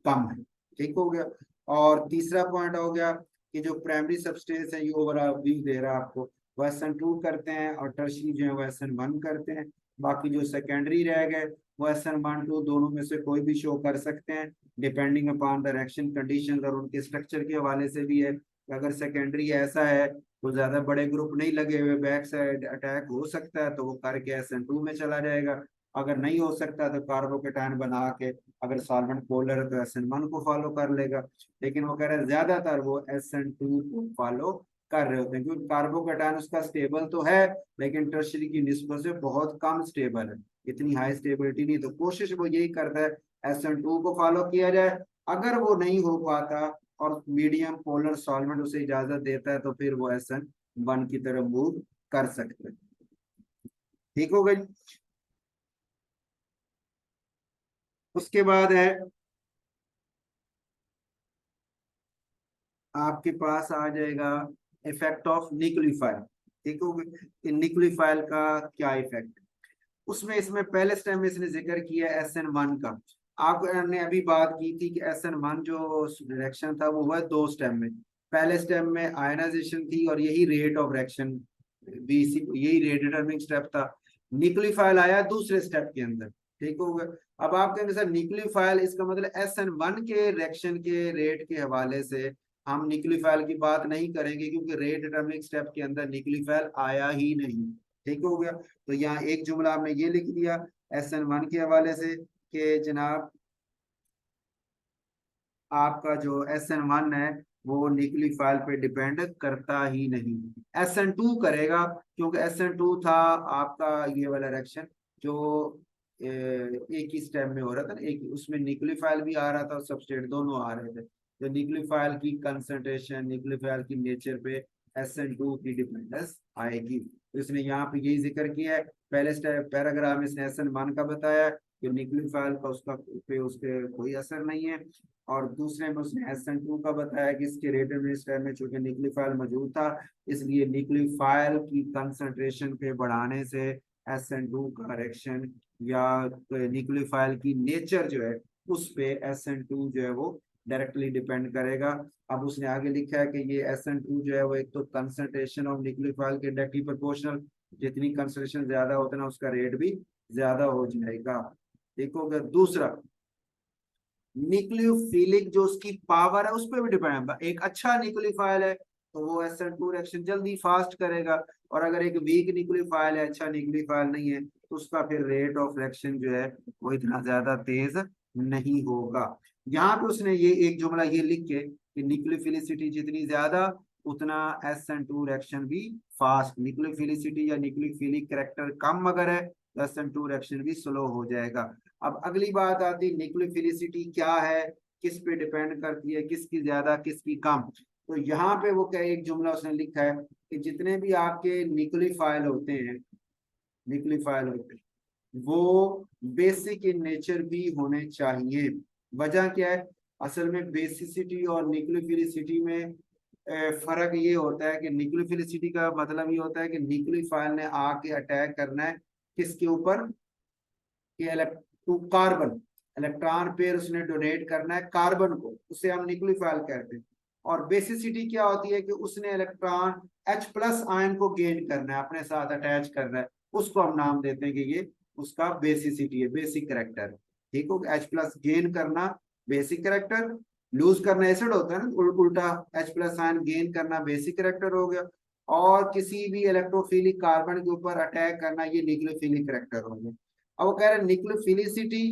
कम है। ठीक हो गया, और तीसरा पॉइंट हो गया कि जो प्राइमरी सबस्टेंस है ये ओवरऑल व्यू दे रहा है आपको, वो SN2 करते हैं और टर्शरी जो है वो SN1 करते हैं। बाकी जो सेकेंडरी रह गए वो SN1 2 दोनों में से कोई भी शो कर सकते हैं depending upon the reaction condition और उनके स्ट्रक्चर के हवाले से भी है। अगर सेकेंडरी ऐसा है तो ज्यादा बड़े ग्रुप नहीं लगे हुए, बैक साइड अटैक हो सकता है तो वो करके SN2 में चला जाएगा, अगर नहीं हो सकता तो कार्बोकेटायन बना के अगर सॉल्वेंट पोलर है तो SN1 को फॉलो कर लेगा। लेकिन वो कह रहे हैं ज्यादातर वो SN2 को फॉलो कर रहे होते हैं क्योंकि कार्बोकेटायन उसका स्टेबल तो है लेकिन टर्शरी की निस्बत से बहुत कम स्टेबल है, इतनी हाई स्टेबिलिटी नहीं। तो कोशिश वो यही करता है SN2 को फॉलो किया जाए, अगर वो नहीं हो पाता और मीडियम पोलर सॉल्वेंट उसे इजाजत देता है तो फिर वो SN1 की तरफ मूव कर सकते हैं। ठीक हो गई। उसके बाद है आपके पास आ जाएगा इफेक्ट ऑफ न्यूक्लियोफाइल। ठीक हो गई, न्यूक्लियोफाइल का क्या इफेक्ट। उसमें इसमें पहले स्टेप में इसने जिक्र किया SN1 का। आपने अभी बात की थी कि SN1 जो रिएक्शन था वो हुआ 2 स्टेप में। पहले स्टेप में आयनाइजेशन थी और यही रेट ऑफ रिएक्शन बीसी, यही रेट डिटरमिनिंग स्टेप था। न्यूक्लियोफाइल आया दूसरे स्टेप के अंदर। ठीक हो गया। अब आप कहेंगे सर न्यूक्लियोफाइल, इसका मतलब SN1 के रिएक्शन के रेट के हवाले से हम न्यूक्लियोफाइल की बात नहीं करेंगे क्योंकि रेट डिटरमिनिंग स्टेप के अंदर न्यूक्लियोफाइल आया ही नहीं। ठीक हो गया। तो यहाँ एक जुमला आपने ये लिख दिया SN1 के हवाले से कि जनाब आपका जो SN1 है वो न्यूक्लियोफाइल पे डिपेंड करता ही नहीं, SN2 करेगा क्योंकि SN2 था आपका ये वाला रिएक्शन जो एक ही स्टेप में हो रहा था ना, एक उसमें न्यूक्लियोफाइल भी आ रहा था और सबस्ट्रेट दोनों आ रहे थे। तो न्यूक्लियोफाइल की कंसंट्रेशन, न्यूक्लियोफाइल की नेचर पे SN2 की डिपेंडेंस आएगी। तो इसने यहाँ पे यही जिक्र किया है। पहले स्टेप पैराग्राफ में इसने SN1 का बताया कि न्यूक्लियोफाइल का उसका पे उसके कोई असर नहीं है, और दूसरे में उसने SN2 का बताया कि इसके रेडियल स्टेप में चूंकि न्यूक्लियोफाइल मौजूद था इसलिए न्यूक्लियोफाइल की कंसंट्रेशन के बढ़ाने से SN2 का रिएक्शन या न्यूक्लियोफाइल की नेचर जो है उस पे SN2 जो है वो डायरेक्टली डिपेंड करेगा। अब उसने आगे लिखा है कि ये SN2 जो है वो एक तो कंसंट्रेशन ऑफ न्यूक्लियोफाइल के डायरेक्टली प्रोपोर्शनल, जितनी कंसंट्रेशन ज्यादा होता है ना उसका रेट भी ज्यादा हो जाएगा। ठीक हो गया। दूसरा न्यूक्लियोफिलिक जो उसकी पावर है उस पर भी डिपेंड है। एक अच्छा न्यूक्लियोफाइल है तो वो SN2 रिएक्शन जल्दी फास्ट करेगा, और अगर एक वीक न्यूक्लियोफाइल है, अच्छा न्यूक्लियोफाइल नहीं है, तो उसका फिर रेट ऑफ रिएक्शन जो है वो इतना ज्यादा तेज नहीं होगा। यहाँ पे उसने ये एक जुमला ये लिख के कि न्यूक्लियोफिलिसिटी जितनी ज्यादा उतना SN2 रिएक्शन भी फास्ट, न्यूक्लियोफिलिसिटी या न्यूक्लियोफिलिक कैरेक्टर कम अगर है तो SN2 रिएक्शन भी स्लो हो जाएगा। अब अगली बात आती न्यूक्लियोफिलिसिटी क्या है, किस पे डिपेंड करती है, किसकी ज्यादा किसकी कम। तो यहाँ पे वो क्या एक जुमला उसने लिखा है कि जितने भी आपके न्यूक्लियोफाइल होते हैं, न्यूक्लियोफाइल होते हैं वो बेसिक इन नेचर भी होने चाहिए। वजह क्या है, असल में बेसिसिटी और न्यूक्लियोफिलिसिटी में फर्क ये होता है कि न्यूक्लियोफिलिसिटी का मतलब ये होता है कि न्यूक्लियोफाइल ने आके अटैक करना है किसके ऊपर, कि टू कार्बन, इलेक्ट्रॉन पेयर उसने डोनेट करना है कार्बन को, उसे हम न्यूक्लियोफाइल कहते हैं। और बेसिसिटी क्या होती है कि उसने इलेक्ट्रॉन H+ आयन को गेन करना है, अपने साथ अटैच करना है, उसको हम नाम देते हैं कि ये उसका बेसिसिटी है, बेसिक करेक्टर। ठीक हो, H+ गेन करना बेसिक करेक्टर, लूज करना एसिड होता है ना, उल्टा H+ आयन गेन करना बेसिक करेक्टर हो गया, और किसी भी इलेक्ट्रोफिलिक कार्बन के ऊपर अटैक करना ये न्यूक्लियोफिलिक करेक्टर हो गया। अब वो कह रहे हैं न्यूक्लियोफिलिसिटी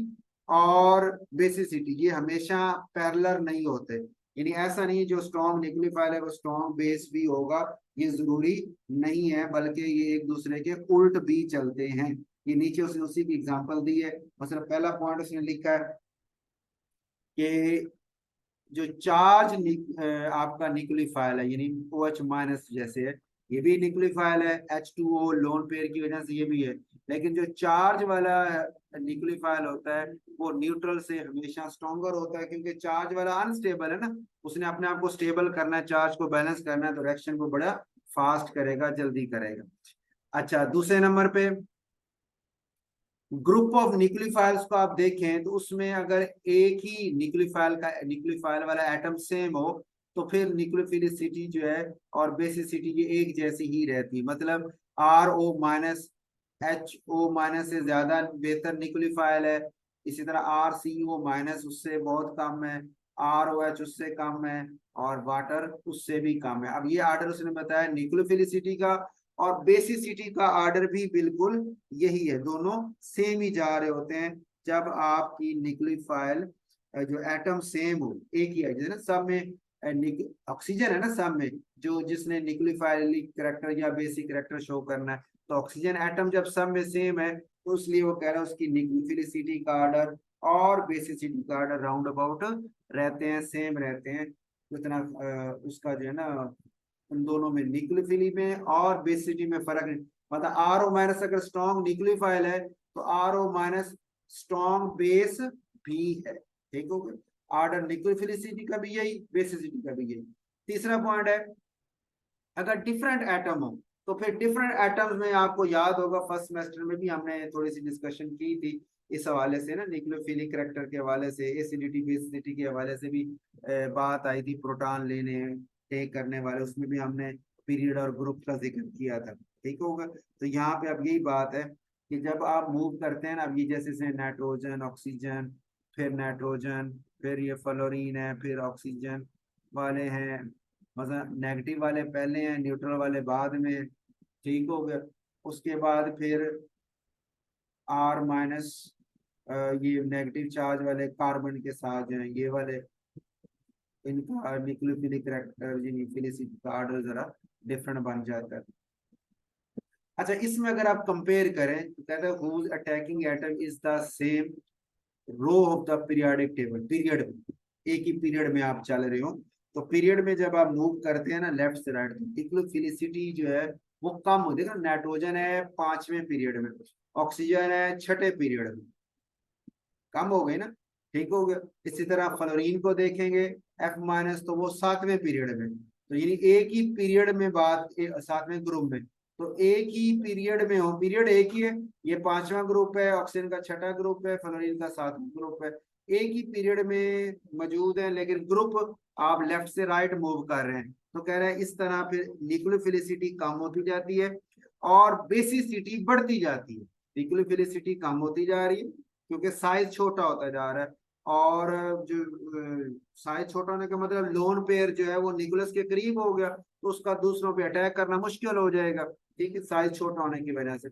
और बेसिसिटी ये हमेशा पैरेलल नहीं होते, यानी ऐसा नहीं है जो स्ट्रॉन्ग न्यूक्लियोफाइल है वो स्ट्रॉन्ग बेस भी होगा, ये जरूरी नहीं है, बल्कि ये एक दूसरे के उल्ट भी चलते हैं। ये नीचे उसने उसी की एग्जांपल दी है। मतलब पहला पॉइंट उसने लिखा है कि जो चार्ज आपका न्यूक्लियोफाइल है यानी OH- जैसे है, ये भी न्यूक्लियोफाइल है, H2O लोन पेयर की वजह से ये भी है। लेकिन जो चार्ज वाला न्यूक्लियोफाइल होता है वो न्यूट्रल से हमेशा स्ट्रॉन्गर होता है, क्योंकि चार्ज वाला अनस्टेबल है ना, उसने अपने आप को स्टेबल करना है, चार्ज को बैलेंस करना है, तो रिएक्शन को बड़ा फास्ट करेगा, जल्दी करेगा। अच्छा, दूसरे नंबर पे ग्रुप ऑफ न्यूक्लियोफाइल्स को आप देखें तो उसमें अगर एक ही न्यूक्लियोफाइल वाला एटम सेम हो तो फिर न्यूक्लियोफिलिसिटी जो है और बेसिसिटी ये एक जैसी ही रहती है। मतलब RO- HO- से ज्यादा बेहतर न्यूक्लियोफाइल है, इसी तरह RCO- उससे बहुत कम है, ROH उससे कम है, और वाटर उससे भी कम है। अब ये आर्डर उसने बताया न्यूक्लियोफिलिसिटी का, और बेसिसिटी का आर्डर भी बिल्कुल यही है, दोनों सेम ही जा रहे होते हैं। जब आपकी न्यूक्लियोफाइल जो एटम सेम हो, एक ही है, जैसे ना सब में ऑक्सीजन है ना सब में, जो जिसने न्यूक्लियोफाइलिक करेक्टर या बेसिक करेक्टर शो करना है, तो ऑक्सीजन एटम जब सब में सेम है तो इसलिए वो कह रहा है उसकी न्यूक्लियोफिलिसिटी का आर्डर और बेसिसिटी का आर्डर राउंड अबाउट रहते हैं, सेम रहते हैं। उतना उसका जो है ना उन दोनों में न्यूक्लियोफिली में और बेसिसिटी में फर्क नहीं। मतलब आर ओ माइनस अगर स्ट्रॉन्ग न्यूक्लियोफाइल है तो R O minus strong base भी है। ठीक हो गया, ऑर्डर न्यूक्लियोफिलिसिटी का भी यही, बेसिसिटी का भी यही। तीसरा पॉइंट है, अगर डिफरेंट एटम हो तो फिर डिफरेंट एटम्स में आपको याद होगा फर्स्ट सेमेस्टर में भी हमने थोड़ी सी डिस्कशन की थी इस हवाले से ना, न्यूक्लियोफिलिक करैक्टर के हवाले से, एसिडिटी बेसिडिटी के हवाले से भी बात आई थी, प्रोटॉन लेने टेक करने वाले, उसमें भी हमने पीरियड और ग्रुप का जिक्र किया था। ठीक होगा, तो यहाँ पे अब यही बात है कि जब आप मूव करते हैं ना, अब ये जैसे नाइट्रोजन ऑक्सीजन, फिर नाइट्रोजन, फिर ये फ्लोरीन है, फिर ऑक्सीजन वाले हैं, मतलब नेगेटिव वाले पहले हैं, न्यूट्रल वाले बाद में। ठीक हो गया, उसके बाद फिर आर माइनस ये नेगेटिव चार्ज वाले कार्बन के साथ जो है ये वाले, इनका न्यूक्लियोफिलिक करैक्टर न्यूक्लियोसिटी का ऑर्डर जरा डिफरेंट बन जाता है। अच्छा, इसमें अगर आप कंपेयर करें तो कहते हैं whose attacking atom is the same row of the periodic table. Period में एक ही पीरियड में आप चल रहे हो, तो पीरियड में जब आप मूव करते हैं ना लेफ्ट से राइट, तो न्यूक्लियोफिलिसिटी जो है वो कम हो, देखो नाइट्रोजन है 5वें पीरियड में, ऑक्सीजन है 6ठे पीरियड में, कम हो गई ना। ठीक हो गया, इसी तरह फ्लोरीन को देखेंगे एफ माइनस, तो वो 7वें पीरियड में, तो यानी एक ही पीरियड में बात 7वें ग्रुप में, तो एक ही पीरियड में हो, पीरियड एक ही है, ये 5वां ग्रुप है, ऑक्सीजन का 6ठा ग्रुप है, फ्लोरीन का 7वां ग्रुप है, एक ही पीरियड में मौजूद है, लेकिन ग्रुप आप लेफ्ट से राइट मूव कर रहे हैं, तो कह रहे हैं इस तरह फिर न्यूक्लियोफिलिसिटी कम होती जाती है और बेसिसिटी बढ़ती जाती है। न्यूक्लियोफिलिसिटी कम होती जा रही है क्योंकि साइज छोटा होता जा रहा है, और जो साइज छोटा होने का मतलब लोन पेयर जो है वो न्यूक्लियस के करीब हो गया, तो उसका दूसरों पे अटैक करना मुश्किल हो जाएगा। ठीक है, साइज छोटा होने की वजह से।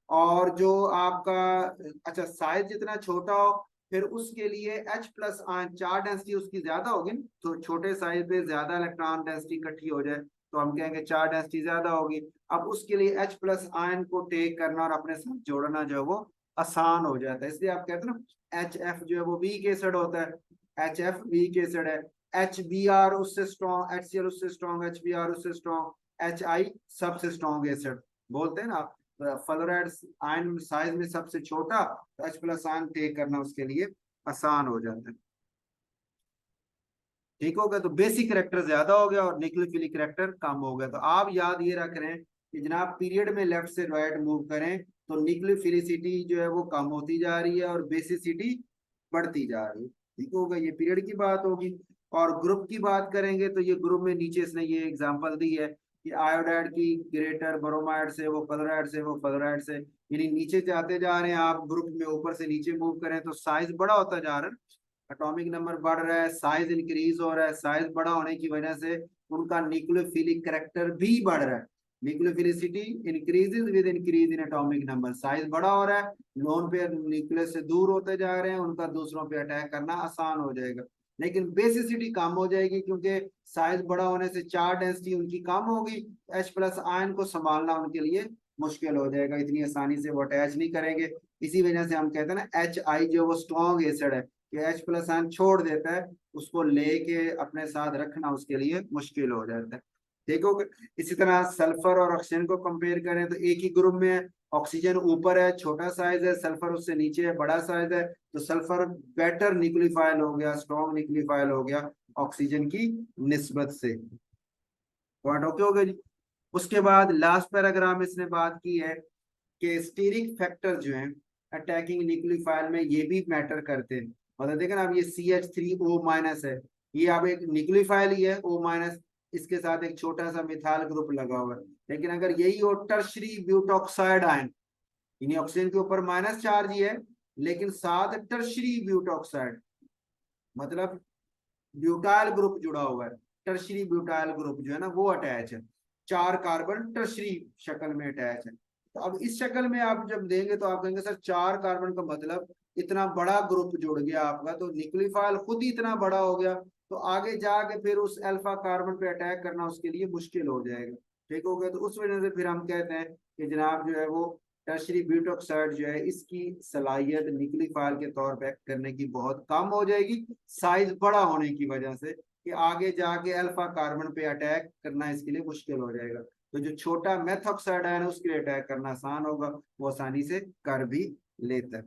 और जो आपका, अच्छा साइज जितना छोटा हो फिर उसके लिए H प्लस आयन चार डेंसिटी उसकी ज्यादा होगी ना, तो छोटे साइज पे ज्यादा इलेक्ट्रॉन डेंसिटी इकट्ठी हो जाए तो हम कहेंगे चार डेंसिटी ज्यादा होगी। अब उसके लिए H प्लस आयन को टेक करना और अपने साथ जोड़ना जो है वो आसान हो जाता है, इसलिए आप कहते हैं ना एच एफ जो है वो वीक एसिड होता है, एच एफ वीक एसिड है, एच बी आर उससे स्ट्रॉन्ग, एच सी एल उससे स्ट्रॉन्ग, एच बी आर उससे स्ट्रॉन्ग, एच आई सबसे स्ट्रॉन्ग एसिड बोलते हैं ना आप। फ्लोराइड आयन साइज में सबसे छोटा, तो एच प्लस आयन टेक करना उसके लिए आसान हो जाता है। ठीक हो गया, तो बेसिक करेक्टर ज्यादा हो गया और न्यूक्लियोफिलिक करेक्टर कम हो गया। तो आप याद ये रख रहे हैं कि जनाब पीरियड में लेफ्ट से राइट मूव करें तो न्यूक्लियोफिलिसिटी जो है वो कम होती जा रही है और बेसिसिटी बढ़ती जा रही है। ठीक होगा, ये पीरियड की बात होगी। और ग्रुप की बात करेंगे तो ये ग्रुप में नीचे इसने ये एग्जांपल दी है कि आयोडाइड की ग्रेटर ब्रोमाइड से, वो क्लोराइड से, वो फ्लोराइड से, यानी नीचे जाते जा रहे हैं आप ग्रुप में, ऊपर से नीचे मूव करें तो साइज बड़ा होता जा रहा है, एटॉमिक नंबर बढ़ रहा है, साइज इंक्रीज हो रहा है, साइज बड़ा होने की वजह से उनका न्यूक्लियोफिलिक करैक्टर भी बढ़ रहा है। Nucleophilicity increases with increase in atomic number, size बड़ा हो रहा है, लोन पेयर न्यूक्लियस से दूर होते जा रहे हैं, उनका दूसरों पे अटैक करना आसान हो जाएगा। लेकिन बेसिसिटी कम हो जाएगी क्योंकि साइज बड़ा होने से चार डेंसिटी उनकी कम होगी, एच प्लस आयन को संभालना उनके लिए मुश्किल हो जाएगा, इतनी आसानी से वो अटैच नहीं करेंगे। इसी वजह से हम कहते हैं ना एच आई जो वो स्ट्रॉन्ग एसिड है, कि H प्लस आयन छोड़ देता है, उसको लेके अपने साथ रखना उसके लिए मुश्किल हो जाता है। ठीक हो, इसी तरह सल्फर और ऑक्सीजन को कंपेयर करें तो एक ही ग्रुप में है, ऑक्सीजन ऊपर है छोटा साइज है, सल्फर उससे नीचे है बड़ा साइज है, तो सल्फर बेटर न्यूक्लियोफाइल हो गया, स्ट्रॉन्ग न्यूक्लियोफाइल हो गया ऑक्सीजन की निस्बत से। पॉइंट ओके हो गया जी। उसके बाद लास्ट पैराग्राफ में इसने बात की है कि स्टीरिक फैक्टर जो है अटैकिंग न्यूक्लियोफाइल में ये भी मैटर करते हैं। मतलब देखें ना, अब ये CH3O माइनस है, ये अब एक न्यूक्लियोफाइल ही है O माइनस, इसके साथ एक छोटा सा मिथाइल ग्रुप लगा हुआ है। लेकिन अगर यही हो टर्शरी ब्यूटॉक्साइड आयन, यानी ऑक्सीजन के ऊपर माइनस चार्ज ही है लेकिन साथ टर्शरी ब्यूटॉक्साइड, मतलब ब्यूटाइल ग्रुप जुड़ा हुआ है, टर्शरी ब्यूटाइल ग्रुप जो है ना वो अटैच है, चार कार्बन टर्शरी शक्ल में अटैच है। तो अब इस शक्ल में आप जब देंगे तो आप कहेंगे सर चार कार्बन का मतलब इतना बड़ा ग्रुप जुड़ गया आपका, तो न्यूक्लियोफाइल खुद ही इतना बड़ा हो गया, तो आगे जाके फिर उस अल्फा कार्बन पे अटैक करना उसके लिए मुश्किल हो जाएगा। ठीक हो गया, तो उस वजह से फिर हम कहते हैं कि जनाब जो है वो टर्शरी ब्यूटॉक्साइड जो है इसकी सलाहियत न्यूक्लियोफाइल के तौर पर एक्ट करने की बहुत कम हो जाएगी, साइज बड़ा होने की वजह से। कि आगे जाके अल्फा कार्बन पे अटैक करना इसके लिए मुश्किल हो जाएगा। तो जो छोटा मेथॉक्साइड आयन है उसके लिए अटैक करना आसान होगा, वो आसानी से कर भी लेता है।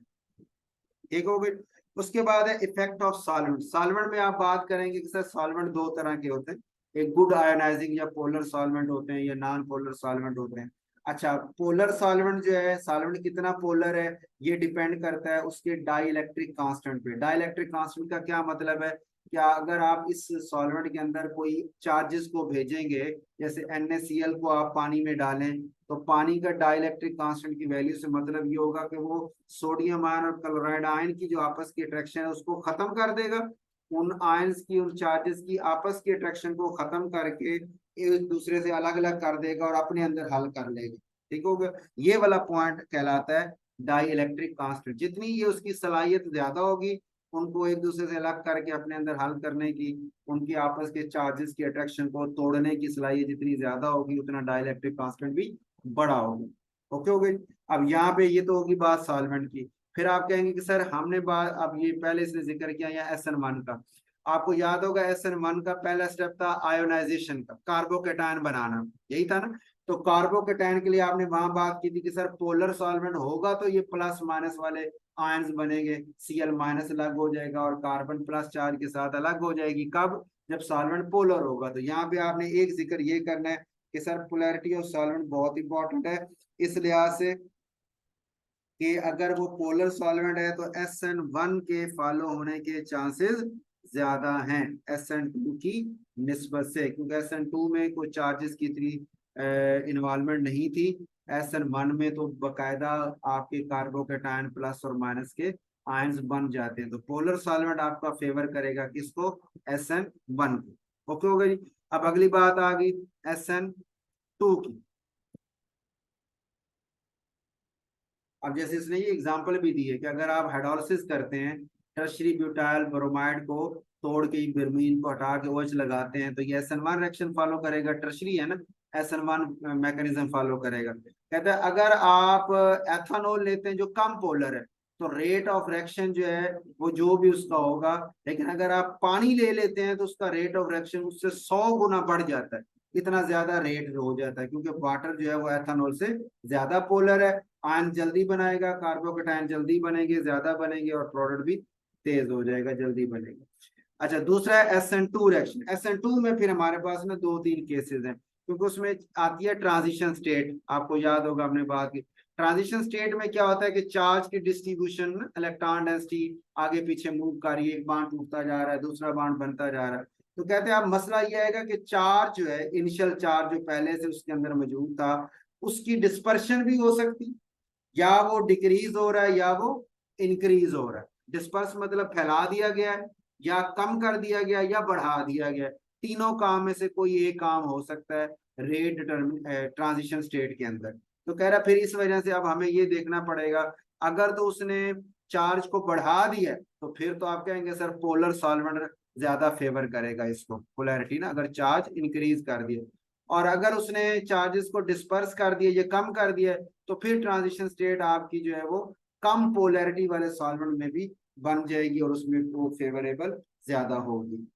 ठीक हो गई। उसके बाद है इफेक्ट ऑफ सॉल्वेंट। सॉल्वेंट में आप बात करेंगे कि सर सॉल्वेंट दो तरह के होते हैं, एक गुड आयोनाइजिंग या पोलर सॉल्वेंट होते हैं, या नॉन पोलर सॉल्वेंट होते हैं। अच्छा, पोलर सॉल्वेंट जो है, सॉल्वेंट कितना पोलर है ये डिपेंड करता है उसके डाई इलेक्ट्रिक कांस्टेंट पे। डाई इलेक्ट्रिक कांस्टेंट का क्या मतलब है, क्या अगर आप इस सॉल्वेंट के अंदर कोई चार्जेस को भेजेंगे, जैसे NaCl को आप पानी में डालें, तो पानी का डाइलेक्ट्रिक कांस्टेंट की वैल्यू से मतलब ये होगा कि वो सोडियम आयन और क्लोराइड आयन की जो आपस की अट्रैक्शन है उसको खत्म कर देगा। उन आयंस की, उन चार्जेस की आपस की अट्रैक्शन को खत्म करके एक दूसरे से अलग अलग कर देगा और अपने अंदर हल कर लेगा। ठीक हो गया। ये वाला पॉइंट कहलाता है डाई इलेक्ट्रिक कांस्टेंट। जितनी ये उसकी सलाहियत ज्यादा होगी उनको एक दूसरे से अलग करके अपने अंदर हल करने की, उनकी आपस के चार्जेस की अट्रैक्शन को तोड़ने की सलाहियत जितनी ज्यादा होगी उतना डाइलेक्ट्रिक कांस्टेंट भी बड़ा होगा। ओके हो गई। अब यहाँ पे ये तो होगी बात सॉल्वेंट की। फिर आप कहेंगे कि सर हमने बात, अब ये पहले से जिक्र किया यहाँ SN1 का, आपको याद होगा SN1 का पहला स्टेप था आयोनाइजेशन का, कार्बोकेटायन बनाना, यही था ना। तो कार्बोकेटायन के लिए आपने वहां बात की थी कि सर पोलर सॉल्वेंट होगा तो ये प्लस माइनस वाले आयंस बनेंगे, Cl माइनस अलग हो जाएगा और कार्बन प्लस चार्ज के साथ अलग हो जाएगी। कब? जब सॉल्वेंट पोलर होगा। तो यहाँ पे आपने एक जिक्र ये करना है कि सर पोलैरिटी ऑफ सॉल्वेंट बहुत इंपॉर्टेंट है, इस लिहाज से कि अगर वो पोलर सॉल्वेंट है तो SN1 के फॉलो होने के चांसेस ज्यादा हैं SN2 की निस्बत से, क्योंकि SN2 में कोई चार्जेस की इतनी इन्वॉल्वमेंट नहीं थी। SN1 में तो बकायदा आपके कार्बोकेटायन प्लस और माइनस के आयंस बन जाते हैं। तो पोलर सॉल्वेंट आपका फेवर करेगा किसको? SN1 को। ओके हो गई। अब अगली बात आ गई SN2 की। अब जैसे इसने ये एग्जांपल भी दी है कि अगर आप हाइड्रोलिसिस करते हैं, टर्शरी ब्यूटाइल ब्रोमाइड को तोड़ के ब्रोमीन को हटा के OH लगाते हैं, तो ये SN1 रिएक्शन फॉलो करेगा, टर्शरी है ना, SN1 मैकेनिज्म फॉलो करेगा। कहता है अगर आप एथानॉल लेते हैं जो कम पोलर है, तो रेट ऑफ रिएक्शन जो है वो जो भी उसका होगा, लेकिन अगर आप पानी ले लेते हैं तो उसका रेट ऑफ रिएक्शन उससे 100 गुना बढ़ जाता है। इतना ज्यादा रेट हो जाता है क्योंकि वाटर जो है वो एथानॉल से ज्यादा पोलर है। आयन जल्दी बनाएगा, कार्बोकेटायन जल्दी बनेंगे, ज्यादा बनेंगे और प्रोडक्ट भी तेज हो जाएगा, जल्दी बनेगा। अच्छा, दूसरा है SN2 रिएक्शन। SN2 में फिर हमारे पास में दो तीन केसेस हैं, क्योंकि उसमें आती है ट्रांजिशन स्टेट। आपको याद होगा हमने बात की, ट्रांजिशन स्टेट में क्या होता है कि चार्ज की डिस्ट्रीब्यूशन, इलेक्ट्रॉन डेंसिटी आगे पीछे मूव कर रही है, एक बांड टूटता जा रहा है, दूसरा बांड बनता जा रहा है। तो कहते हैं अब मसला यह आएगा कि चार्ज जो है, इनिशियल चार्ज जो पहले से उसके अंदर मौजूद था, उसकी डिस्पर्शन भी हो सकती, या वो डिक्रीज हो रहा है या वो इंक्रीज हो रहा है। डिस्पर्स मतलब फैला दिया गया है, या कम कर दिया गया, या बढ़ा दिया गया। तीनों काम में से कोई एक काम हो सकता है रेट डिटर्मिन ट्रांजिशन स्टेट के अंदर। तो कह रहा फिर इस वजह से अब हमें ये देखना पड़ेगा, अगर तो उसने चार्ज को बढ़ा दिया तो फिर तो आप कहेंगे सर पोलर सॉल्वेंट ज्यादा फेवर करेगा इसको, पोलैरिटी ना, अगर चार्ज इंक्रीज कर दिया। और अगर उसने चार्जेस को डिस्पर्स कर दिया या कम कर दिया, तो फिर ट्रांजिशन स्टेट आपकी जो है वो कम पोलैरिटी वाले सॉल्वेंट में भी बन जाएगी और उसमें वो फेवरेबल ज्यादा होगी।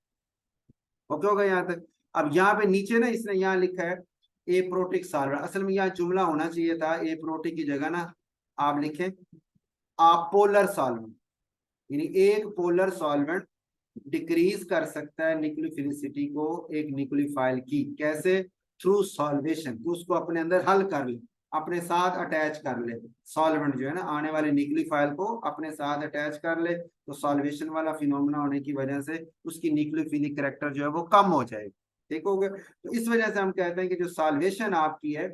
ओके होगा यहाँ तक। अब यहाँ पे नीचे ना इसने यहाँ लिखा है एप्रोटिक सॉल्वेंट, असल में यहाँ जुमला होना चाहिए था एप्रोटिक की जगह ना आप लिखें अपोलर सॉल्वेंट। यानी एक पोलर सॉल्वेंट डिक्रीज कर सकता है न्यूक्लियोफिलिसिटी को एक न्यूक्लियोफाइल की, कैसे? थ्रू सॉल्वेशन, तो उसको अपने अंदर हल कर ले, अपने साथ अटैच कर ले। सॉल्वेंट जो है ना आने वाले न्यूक्लियोफाइल को अपने साथ अटैच कर ले, तो सॉल्वेशन वाला फिनोमेना होने की वजह से उसकी न्यूक्लियोफिलिक कैरेक्टर जो है वो कम हो जाएगा। ठीक हो गया। तो इस वजह से हम कहते हैं कि जो सॉल्वेशन आपकी है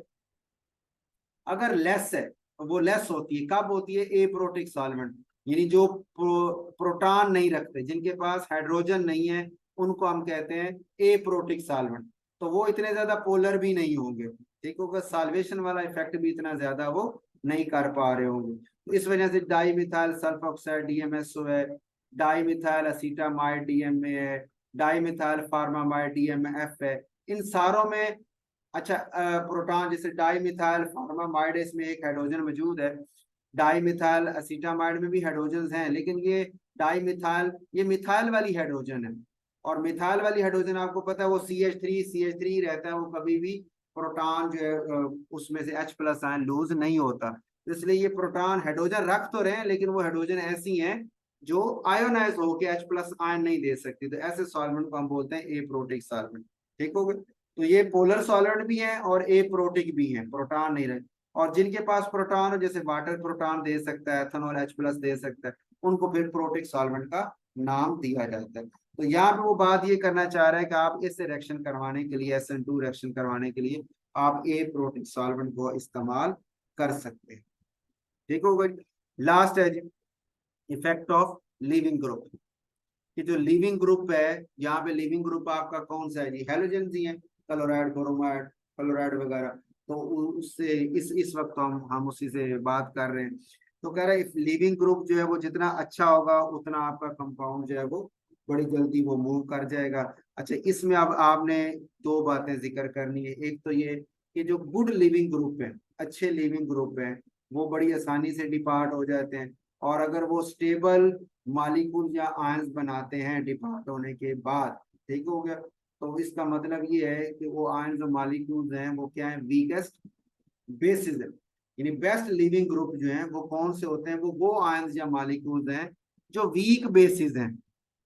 अगर लेस है, तो वो लेस होती है, कब होती है? एप्रोटिक सॉल्वेंट, यानी जो प्रोटॉन नहीं रखते, जिनके पास हाइड्रोजन नहीं है, उनको हम कहते हैं एप्रोटिक सॉल्वेंट। तो वो इतने ज्यादा पोलर भी नहीं होंगे। ठीक होगा, सॉल्वेशन वाला इफेक्ट भी इतना ज्यादा वो नहीं कर पा रहे होंगे। तो इस वजह से डाई मिथाइल सल्फोक्साइड DMSO है, डाई मिथाइल असीटामाइड DMA है, डाई मिथाइल फार्मामाइड DMF है, इन सारों में अच्छा प्रोटॉन, जैसे डाई मिथाइल फार्मामाइड इसमें एक हाइड्रोजन मौजूद है, डाई मिथाइल असीटामाइड में भी हाइड्रोजन हैं, लेकिन ये डाई मिथाइल, ये मिथाइल वाली हाइड्रोजन है, और मिथाइल वाली हाइड्रोजन आपको पता है वो CH3 रहता है, वो कभी भी प्रोटॉन जो है उसमें से H प्लस आयन लूज नहीं होता। तो इसलिए ये प्रोटॉन हाइड्रोजन रख तो रहे हैं, लेकिन वो हाइड्रोजन ऐसी हैं जो आयोनाइज होके H प्लस आयन नहीं दे सकती। तो ऐसे सॉल्वेंट को हम बोलते हैं एप्रोटिक सॉल्वेंट। ठीक हो गया। तो ये पोलर सॉल्वेंट भी है और एप्रोटिक भी है, प्रोटॉन नहीं रहे। और जिनके पास प्रोटॉन हो, जैसे वाटर प्रोटॉन दे सकता है, एथेनॉल H प्लस दे सकता है, उनको फिर प्रोटिक सॉल्वेंट का नाम दिया जाता है। तो यहाँ पे वो बात ये करना चाह रहा है कि आप इस रिएक्शन करवाने के लिए, SN2 रिएक्शन करवाने के लिए आप एप्रोटिक सॉल्वेंट को इस्तेमाल कर सकते हैं। ठीक हो गई। लास्ट है जी इफेक्ट ऑफ लीविंग ग्रुप। कि जो लीविंग ग्रुप है, यहाँ पे लीविंग ग्रुप आपका कौन सा है जी, हेलोजन ही है, क्लोराइड, ब्रोमाइड, क्लोराइड वगैरह। तो उससे इस वक्त हम उसी से बात कर रहे हैं। तो कह रहे हैं लीविंग ग्रुप जो है वो जितना अच्छा होगा उतना आपका कंपाउंड जो है वो बड़ी जल्दी वो मूव कर जाएगा। अच्छा, इसमें अब आपने दो बातें जिक्र करनी है। एक तो ये कि जो गुड लिविंग ग्रुप है, अच्छे लिविंग ग्रुप है, वो बड़ी आसानी से डिपार्ट हो जाते हैं। और अगर वो स्टेबल मालिक्यूल या आयंस बनाते हैं डिपार्ट होने के बाद, ठीक हो गया, तो इसका मतलब ये है कि वो आयंस और मालिक्यूल्स हैं वो क्या है, वीकेस्ट बेसिस है। यानी बेस्ट लिविंग ग्रुप जो है वो कौन से होते हैं, वो आयंस या मालिक्यूल्स हैं जो वीक बेसिस हैं,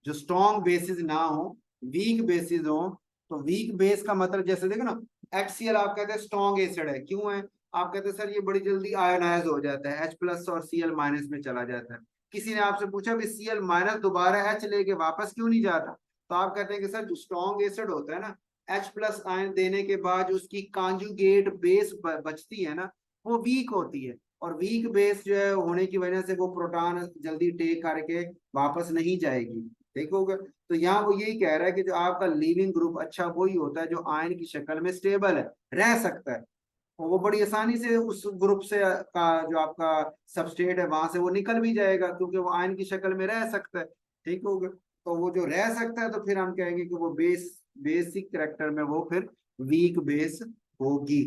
जो स्ट्रॉन्ग बेसिस ना हो, वीक बेसिस हो। तो वीक बेस का मतलब जैसे देखो ना, HCl आप कहते हैं स्ट्रॉन्ग एसिड है, क्यों है, आप कहते हैं सर ये बड़ी जल्दी आयोनाइज हो जाता है, H प्लस और Cl माइनस में चला जाता है। किसी ने आपसे पूछा भी Cl माइनस दोबारा H लेके वापस क्यों नहीं जाता, तो आप कहते हैं कि सर जो स्ट्रॉन्ग एसिड होता है ना, H प्लस आयन देने के बाद जो उसकी कॉन्जुगेट बेस बचती है ना, वो वीक होती है। और वीक बेस जो है होने की वजह से वो प्रोटॉन जल्दी टेक करके वापस नहीं जाएगी। देखोगे, तो यहाँ वो यही कह रहा है कि जो आपका लीविंग ग्रुप अच्छा वही होता है जो आयन की शक्ल में स्टेबल है, रह सकता है। और वो बड़ी आसानी से उस ग्रुप से का जो आपका सबस्ट्रेट है वहां से वो निकल भी जाएगा, क्योंकि वो आयन की शक्ल में रह सकता है। ठीक हो गया। तो वो जो रह सकता है तो फिर हम कहेंगे कि वो बेसिक करेक्टर में वो फिर वीक बेस होगी।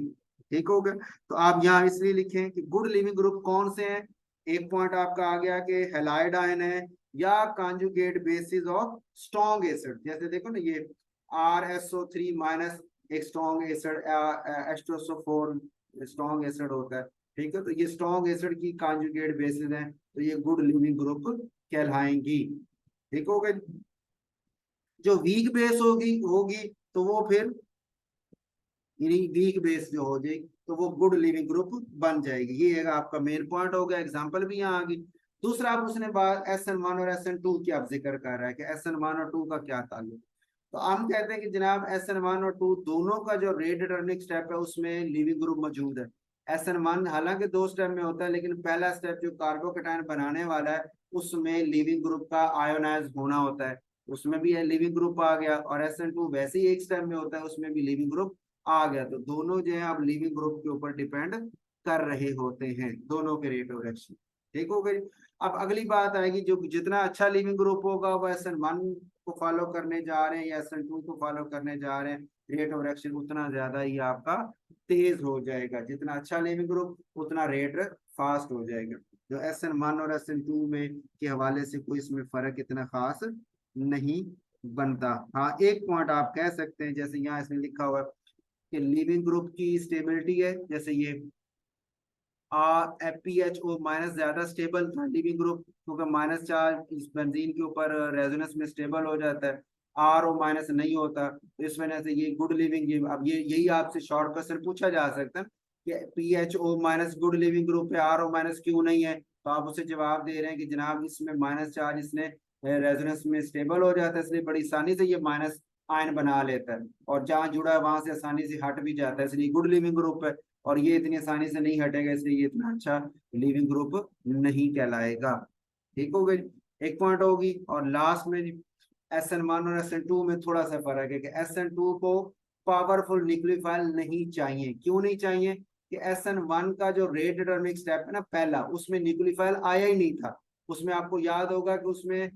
ठीक हो गया। तो आप यहाँ इसलिए लिखें कि गुड लिविंग ग्रुप कौन से हैं। एक पॉइंट आपका आ गया कि हेलाइड आयन है या conjugate basis of strong acid. जैसे देखो ना, ये RSO3 माइनस एक strong acid, H2SO4 strong acid होता है। ठीक है, तो ये स्ट्रॉन्ग एसिड की कॉन्जुगेट बेसिस हैं, तो ये गुड लिविंग ग्रुप कहलाएंगी। ठीक हो गया। जो वीक बेस होगी होगी तो वो फिर वीक बेस जो हो जाएगी तो वो गुड लिविंग ग्रुप बन जाएगी। ये एक आपका मेन पॉइंट हो गया, एग्जांपल भी यहाँ आ गई। दूसरा, आप उसने बात SN1 और SN2 की आप जिक्र कर रहा है कि SN1 और 2 का क्या ताल्लुक। तो हम कहते हैं कि जनाब SN1 और 2 दोनों का जो रेट डिटरमिनिंग स्टेप है उसमें लिविंग ग्रुप मौजूद है। SN1 हालांकि दो स्टेप में होता है, लेकिन पहला स्टेप जो कार्बोकेटायन बनाने वाला है उसमें लिविंग ग्रुप का आयोनाइज होना होता है, उसमें भी लिविंग ग्रुप आ गया। और SN2 वैसे ही एक स्टेप में होता है, उसमें भी लिविंग ग्रुप आ गया। तो दोनों जो है अब लिविंग ग्रुप के ऊपर डिपेंड कर रहे होते हैं, दोनों के रेट ऑफ रिएक्शन। ठीक हो गई। अब अगली बात आएगी, जो जितना अच्छा लिविंग ग्रुप होगा वो SN1 को फॉलो करने जा रहे हैं या SN2 को फॉलो करने जा रहे हैं, रेट ऑफ रिएक्शन उतना ज्यादा ही आपका तेज हो जाएगा। जितना अच्छा लिविंग ग्रुप उतना रेट फास्ट हो जाएगा। जो SN1 और SN2 में के हवाले से कोई इसमें फर्क इतना खास नहीं बनता। हाँ, एक पॉइंट आप कह सकते हैं, जैसे यहाँ इसमें लिखा हुआ है कि लिविंग ग्रुप की स्टेबिलिटी है, जैसे ये FPHO माइनस ज्यादा स्टेबल था लिविंग ग्रुप, क्योंकि माइनस चार्ज इस बेंजीन के ऊपर रेजोनेंस में स्टेबल हो जाता है, RO माइनस नहीं होता, तो इस वजह से ये गुड लिविंग। अब ये यही आपसे शॉर्ट क्वेश्चन पूछा जा सकता है कि PHO minus good leaving group है, RO माइनस क्यों नहीं है, तो आप उसे जवाब दे रहे हैं कि जनाब इसमें माइनस चार्ज इसने रेजोनेंस में स्टेबल हो जाता है, इसलिए बड़ी आसानी से ये माइनस आयन बना लेता है, और जहाँ जुड़ा है वहां से आसानी से हट भी जाता है, इसलिए गुड लिविंग ग्रुप है। और ये इतनी आसानी से नहीं हटेगा, इसलिए ये इतना अच्छा लिविंग ग्रुप नहीं कहलाएगा। ठीक हो गई, एक पॉइंट होगी। और लास्ट में SN1 और SN2 में थोड़ा सा फर्क है कि SN2 को पावरफुल न्यूक्लियोफाइल नहीं चाहिए। क्यों नहीं चाहिए, कि SN1 का जो रेट डिटरमिनिंग स्टेप है ना पहला, उसमें न्यूक्लियोफाइल आया ही नहीं था। उसमें आपको याद होगा कि उसमें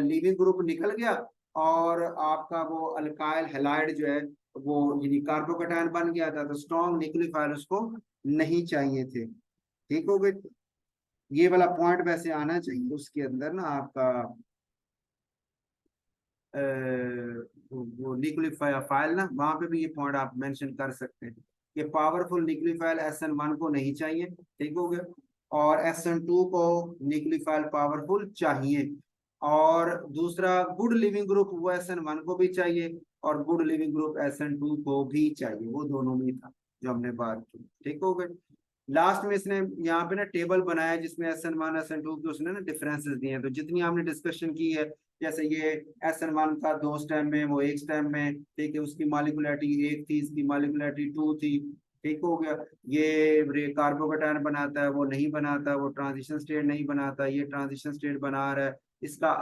लिविंग ग्रुप निकल गया और आपका वो अल्काइल हैलाइड जो है वो यानी कार्बोकेटायन बन गया था, तो स्ट्रॉन्ग न्यूक्लियोफाइल उसको नहीं चाहिए थे। ठीक हो गए। ये वाला पॉइंट वैसे आना चाहिए उसके अंदर ना आपका, वो न्यूक्लियोफाइल ना, वहां पे भी ये पॉइंट आप मेंशन कर सकते हैं। ये पावरफुल न्यूक्लियोफाइल SN1 को नहीं चाहिए, ठीक हो गया। और SN2 को न्यूक्लियोफाइल पावरफुल चाहिए। और दूसरा गुड लिविंग ग्रुप वो SN1 को भी चाहिए, और गुड लिविंग ग्रुप SN2 को भी चाहिए। वो दोनों में था जो हमने बात की, ठीक हो गए। लास्ट में इसने यहाँ पे ना टेबल बनाया जिसमें SN1 SN2 के उसने ना डिफरेंसेस दिए हैं। तो जितनी हमने डिस्कशन की है, जैसे ये SN1 था 2 स्टेम में, वो 1 स्टेम में, ठीक है, उसकी मॉलिक्यूलरिटी 1 थी, इसकी मॉलिक्यूलरिटी 2 थी, ठीक हो गया। ये कार्बोकेटायन बनाता है, वो नहीं बनाता, वो ट्रांजिशन स्टेट नहीं बनाता, ये ट्रांजिशन स्टेट बना रहा है। इसका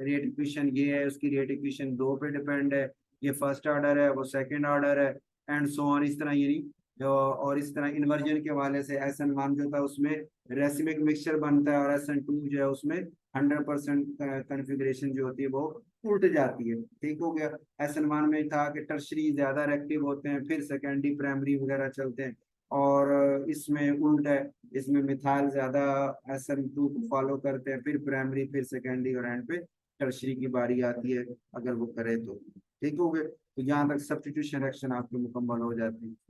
रेट इक्वेशन ये है, उसकी रेट इक्वेशन 2 पे डिपेंड है। ये फर्स्ट ऑर्डर है, वो सेकंड ऑर्डर है, एंड सो ऑन, इस तरह ये जो। और इस तरह इन्वर्जन के वाले से SN1 जो था उसमें रेसिमिक मिक्सचर बनता है, और SN2 जो है उसमें 100% कन्फिग्रेशन जो होती है वो उल्ट जाती है, ठीक हो गया। SN1 में था कि टर्शरी ज्यादा रिएक्टिव होते हैं, फिर सेकेंडरी प्राइमरी वगैरह चलते हैं। और इसमें उल्ट है, इसमें मिथाइल ज्यादा SN2 को फॉलो करते हैं, फिर प्राइमरी, फिर सेकेंडरी, और एंड पे टर्शरी की बारी आती है अगर वो करे तो, ठीक हो गए। तो यहाँ तक सब्स्टिट्यूशन रिएक्शन आपकी मुकम्मल हो जाती है।